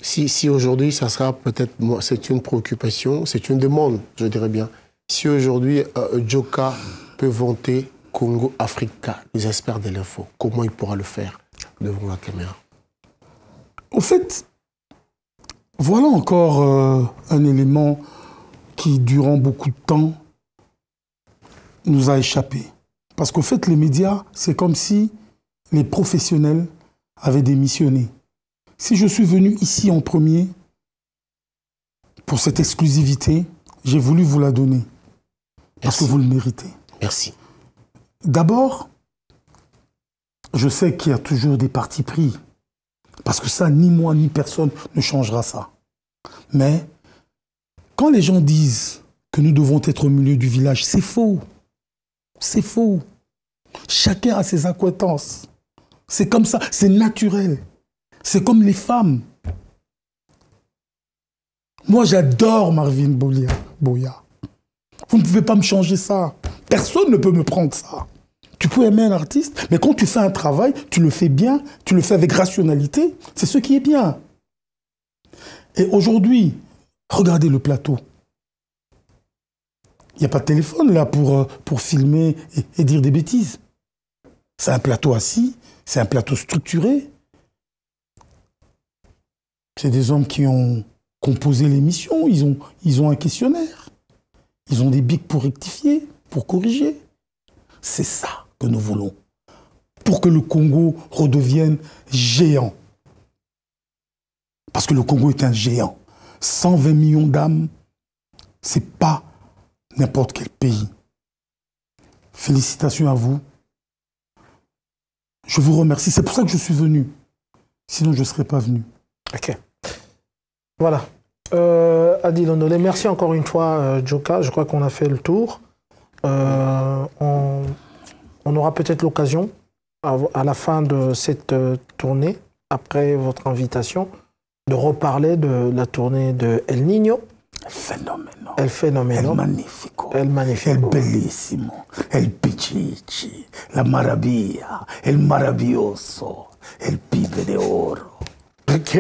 Si aujourd'hui, ça sera peut-être, c'est une préoccupation, c'est une demande, je dirais bien. Si aujourd'hui, Djoka peut vanter Congo Africa, les experts de l'info, comment il pourra le faire devant la caméra? Au fait, voilà encore un élément qui, durant beaucoup de temps, nous a échappé. Parce qu'au fait, les médias, c'est comme si les professionnels avaient démissionné. Si je suis venu ici en premier, pour cette exclusivité, j'ai voulu vous la donner. Parce que vous le méritez. Merci. D'abord, je sais qu'il y a toujours des partis pris. Parce que ça, ni moi, ni personne ne changera ça. Mais, quand les gens disent que nous devons être au milieu du village, c'est faux. C'est faux. Chacun a ses accointances. C'est comme ça, c'est naturel. C'est comme les femmes. Moi, j'adore Marvin Boya. Vous ne pouvez pas me changer ça. Personne ne peut me prendre ça. Tu peux aimer un artiste, mais quand tu fais un travail, tu le fais bien, tu le fais avec rationalité. C'est ce qui est bien. Et aujourd'hui, regardez le plateau. Il n'y a pas de téléphone là pour filmer et dire des bêtises. C'est un plateau assis, c'est un plateau structuré. C'est des hommes qui ont composé l'émission, ils ont un questionnaire. Ils ont des bics pour rectifier, pour corriger. C'est ça que nous voulons. Pour que le Congo redevienne géant. Parce que le Congo est un géant. 120 millions d'âmes, c'est pas n'importe quel pays. Félicitations à vous. Je vous remercie. C'est pour ça que je suis venu. Sinon, je ne serais pas venu. OK. Voilà. Adil Ondolé, merci encore une fois, Djoka. Je crois qu'on a fait le tour. On aura peut-être l'occasion, à la fin de cette tournée, après votre invitation, de reparler de la tournée de El Niño. El Fenomeno. El Magnifico. El Magnifico. El Bellissimo. El Pichichi. La Maravilla. El Maravilloso. El Pibe de Oro. Ok,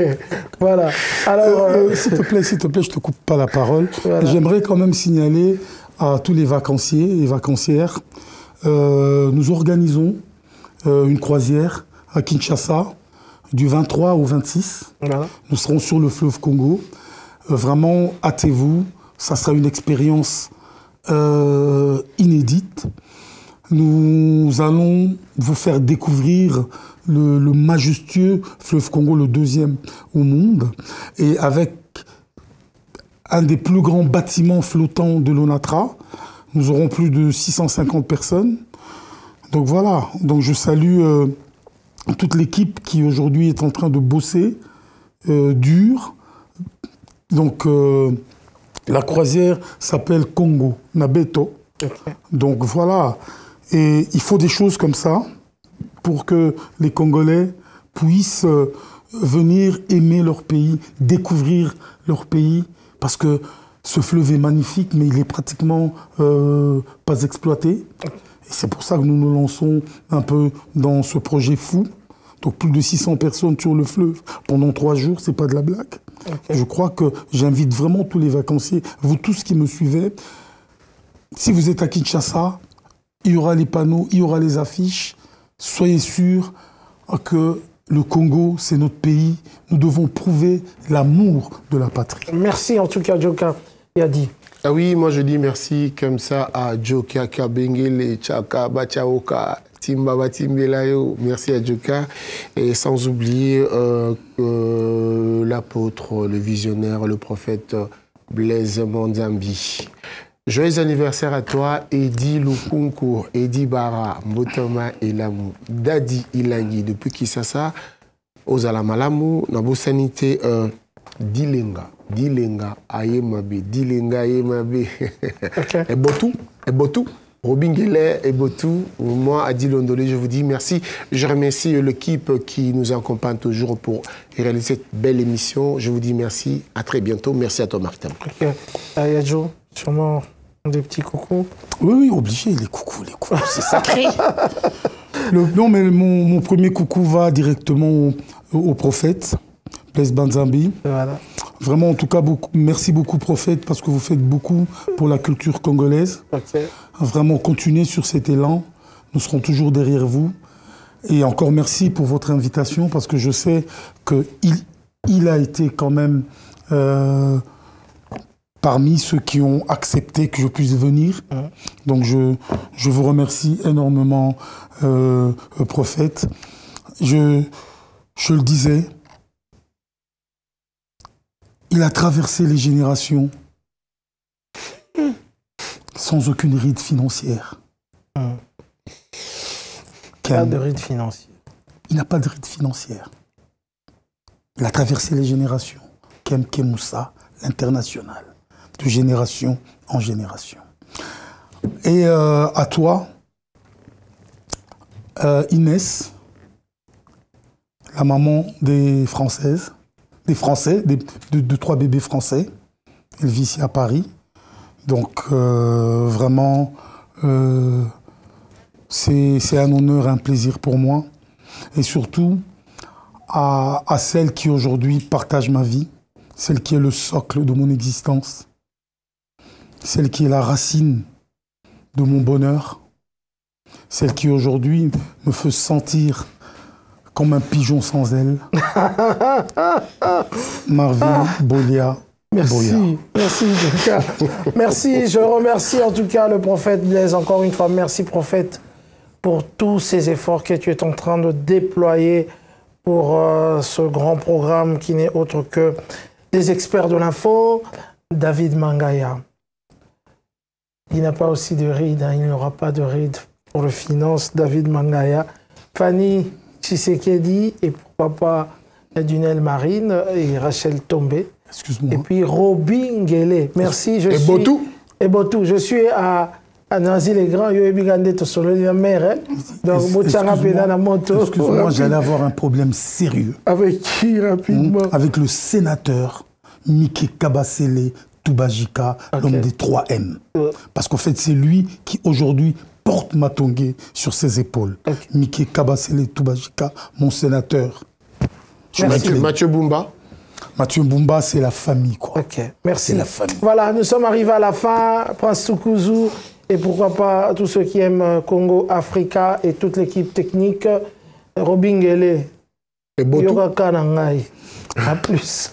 voilà. Alors, s'il te plaît, je ne te coupe pas la parole. Voilà. J'aimerais quand même signaler à tous les vacanciers et vacancières, nous organisons une croisière à Kinshasa du 23 au 26. Voilà. Nous serons sur le fleuve Congo. Vraiment, hâtez-vous. Ça sera une expérience inédite. Nous allons vous faire découvrir le majestueux fleuve Congo, le deuxième au monde, et avec un des plus grands bâtiments flottants de l'ONATRA. Nous aurons plus de 650 personnes. Donc voilà, donc je salue toute l'équipe qui aujourd'hui est en train de bosser dur. Donc la croisière s'appelle Congo Nabeto. Okay. Donc voilà, Et il faut des choses comme ça pour que les Congolais puissent venir aimer leur pays, découvrir leur pays, parce que ce fleuve est magnifique, mais il est pratiquement pas exploité. Et c'est pour ça que nous nous lançons un peu dans ce projet fou. Donc plus de 600 personnes sur le fleuve pendant 3 jours, c'est pas de la blague. Okay. Je crois que j'invite vraiment tous les vacanciers, vous tous qui me suivez, si vous êtes à Kinshasa, il y aura les panneaux, il y aura les affiches. Soyez sûrs que le Congo, c'est notre pays. Nous devons prouver l'amour de la patrie. Merci en tout cas, Djoka Yadi. Ah oui, moi je dis merci comme ça à Djoka Kabengele, Tchaka, Bachaoka, Timba Batimbelayo. Merci à Djoka. Et sans oublier l'apôtre, le visionnaire, le prophète Blaise Manzambi. Joyeux anniversaire à toi, Edi Lukunku, Edi Bara, Mbotoma Elamu, Dadi Ilangi, depuis Kisasa, Ozala Malamu, Nabo Sanité, Dilenga, Ayemabe, Dilenga, Ayemabe. Et Botou, Robin Guelet et Botou, moi, Adi Londolé, je vous dis merci. Je remercie l'équipe qui nous accompagne toujours pour réaliser cette belle émission. Je vous dis merci, à très bientôt. Merci à toi, Martin. Ok, Ayadjo, sûrement des petits coucous. Oui, obligé, les coucous, c'est sacré. Non, mais mon premier coucou va directement au prophète, Blaise Manzambi. Voilà. Vraiment, en tout cas, merci beaucoup, prophète, parce que vous faites beaucoup pour la culture congolaise. Okay. Vraiment, continuez sur cet élan. Nous serons toujours derrière vous. Et encore merci pour votre invitation, parce que je sais qu'il a été quand même parmi ceux qui ont accepté que je puisse venir. Donc, je vous remercie énormément, prophète. Je le disais, il a traversé les générations sans aucune ride financière. Pas de ride financière. Il n'a pas de ride financière. Il a traversé les générations. Kem Kemoussa, l'international, de génération en génération. Et à toi, Inès, la maman des Françaises, des Français, de 3 bébés français. Elle vit ici à Paris. Donc, vraiment, c'est un honneur, un plaisir pour moi. Et surtout, à celle qui aujourd'hui partage ma vie, celle qui est le socle de mon existence, celle qui est la racine de mon bonheur, celle qui aujourd'hui me fait sentir comme un pigeon sans aile. Marvin Bolia. Merci, merci, merci, je remercie en tout cas le prophète Blaise, encore une fois, merci prophète pour tous ces efforts que tu es en train de déployer pour ce grand programme qui n'est autre que des experts de l'info, David Mangaya. Il n'a pas aussi de ride, hein, il n'y aura pas de ride pour le finance, David Mangaya. Fanny Tshisekedi et pourquoi pas Dunel Marine et Rachel Tombé. Excuse-moi. Et puis Robin Guélé. Merci. Et Botou. Je suis à Nancy les Grands. Excuse-moi, j'allais avoir un problème sérieux. Avec qui rapidement? Avec le sénateur Miké Kabasele Toubajika, l'homme des 3M. Parce qu'en fait, c'est lui qui aujourd'hui porte Matongé sur ses épaules. Miké Kabasele Toubajika, mon sénateur. Mathieu Boumba. Mathieu Boumba, c'est la famille, quoi. Ok, merci. C'est la famille. Voilà, nous sommes arrivés à la fin. Prince Tukuzu, et pourquoi pas tous ceux qui aiment Congo, Africa et toute l'équipe technique. Robin Guélé. Et Botou. Yoga Kanangai. À plus.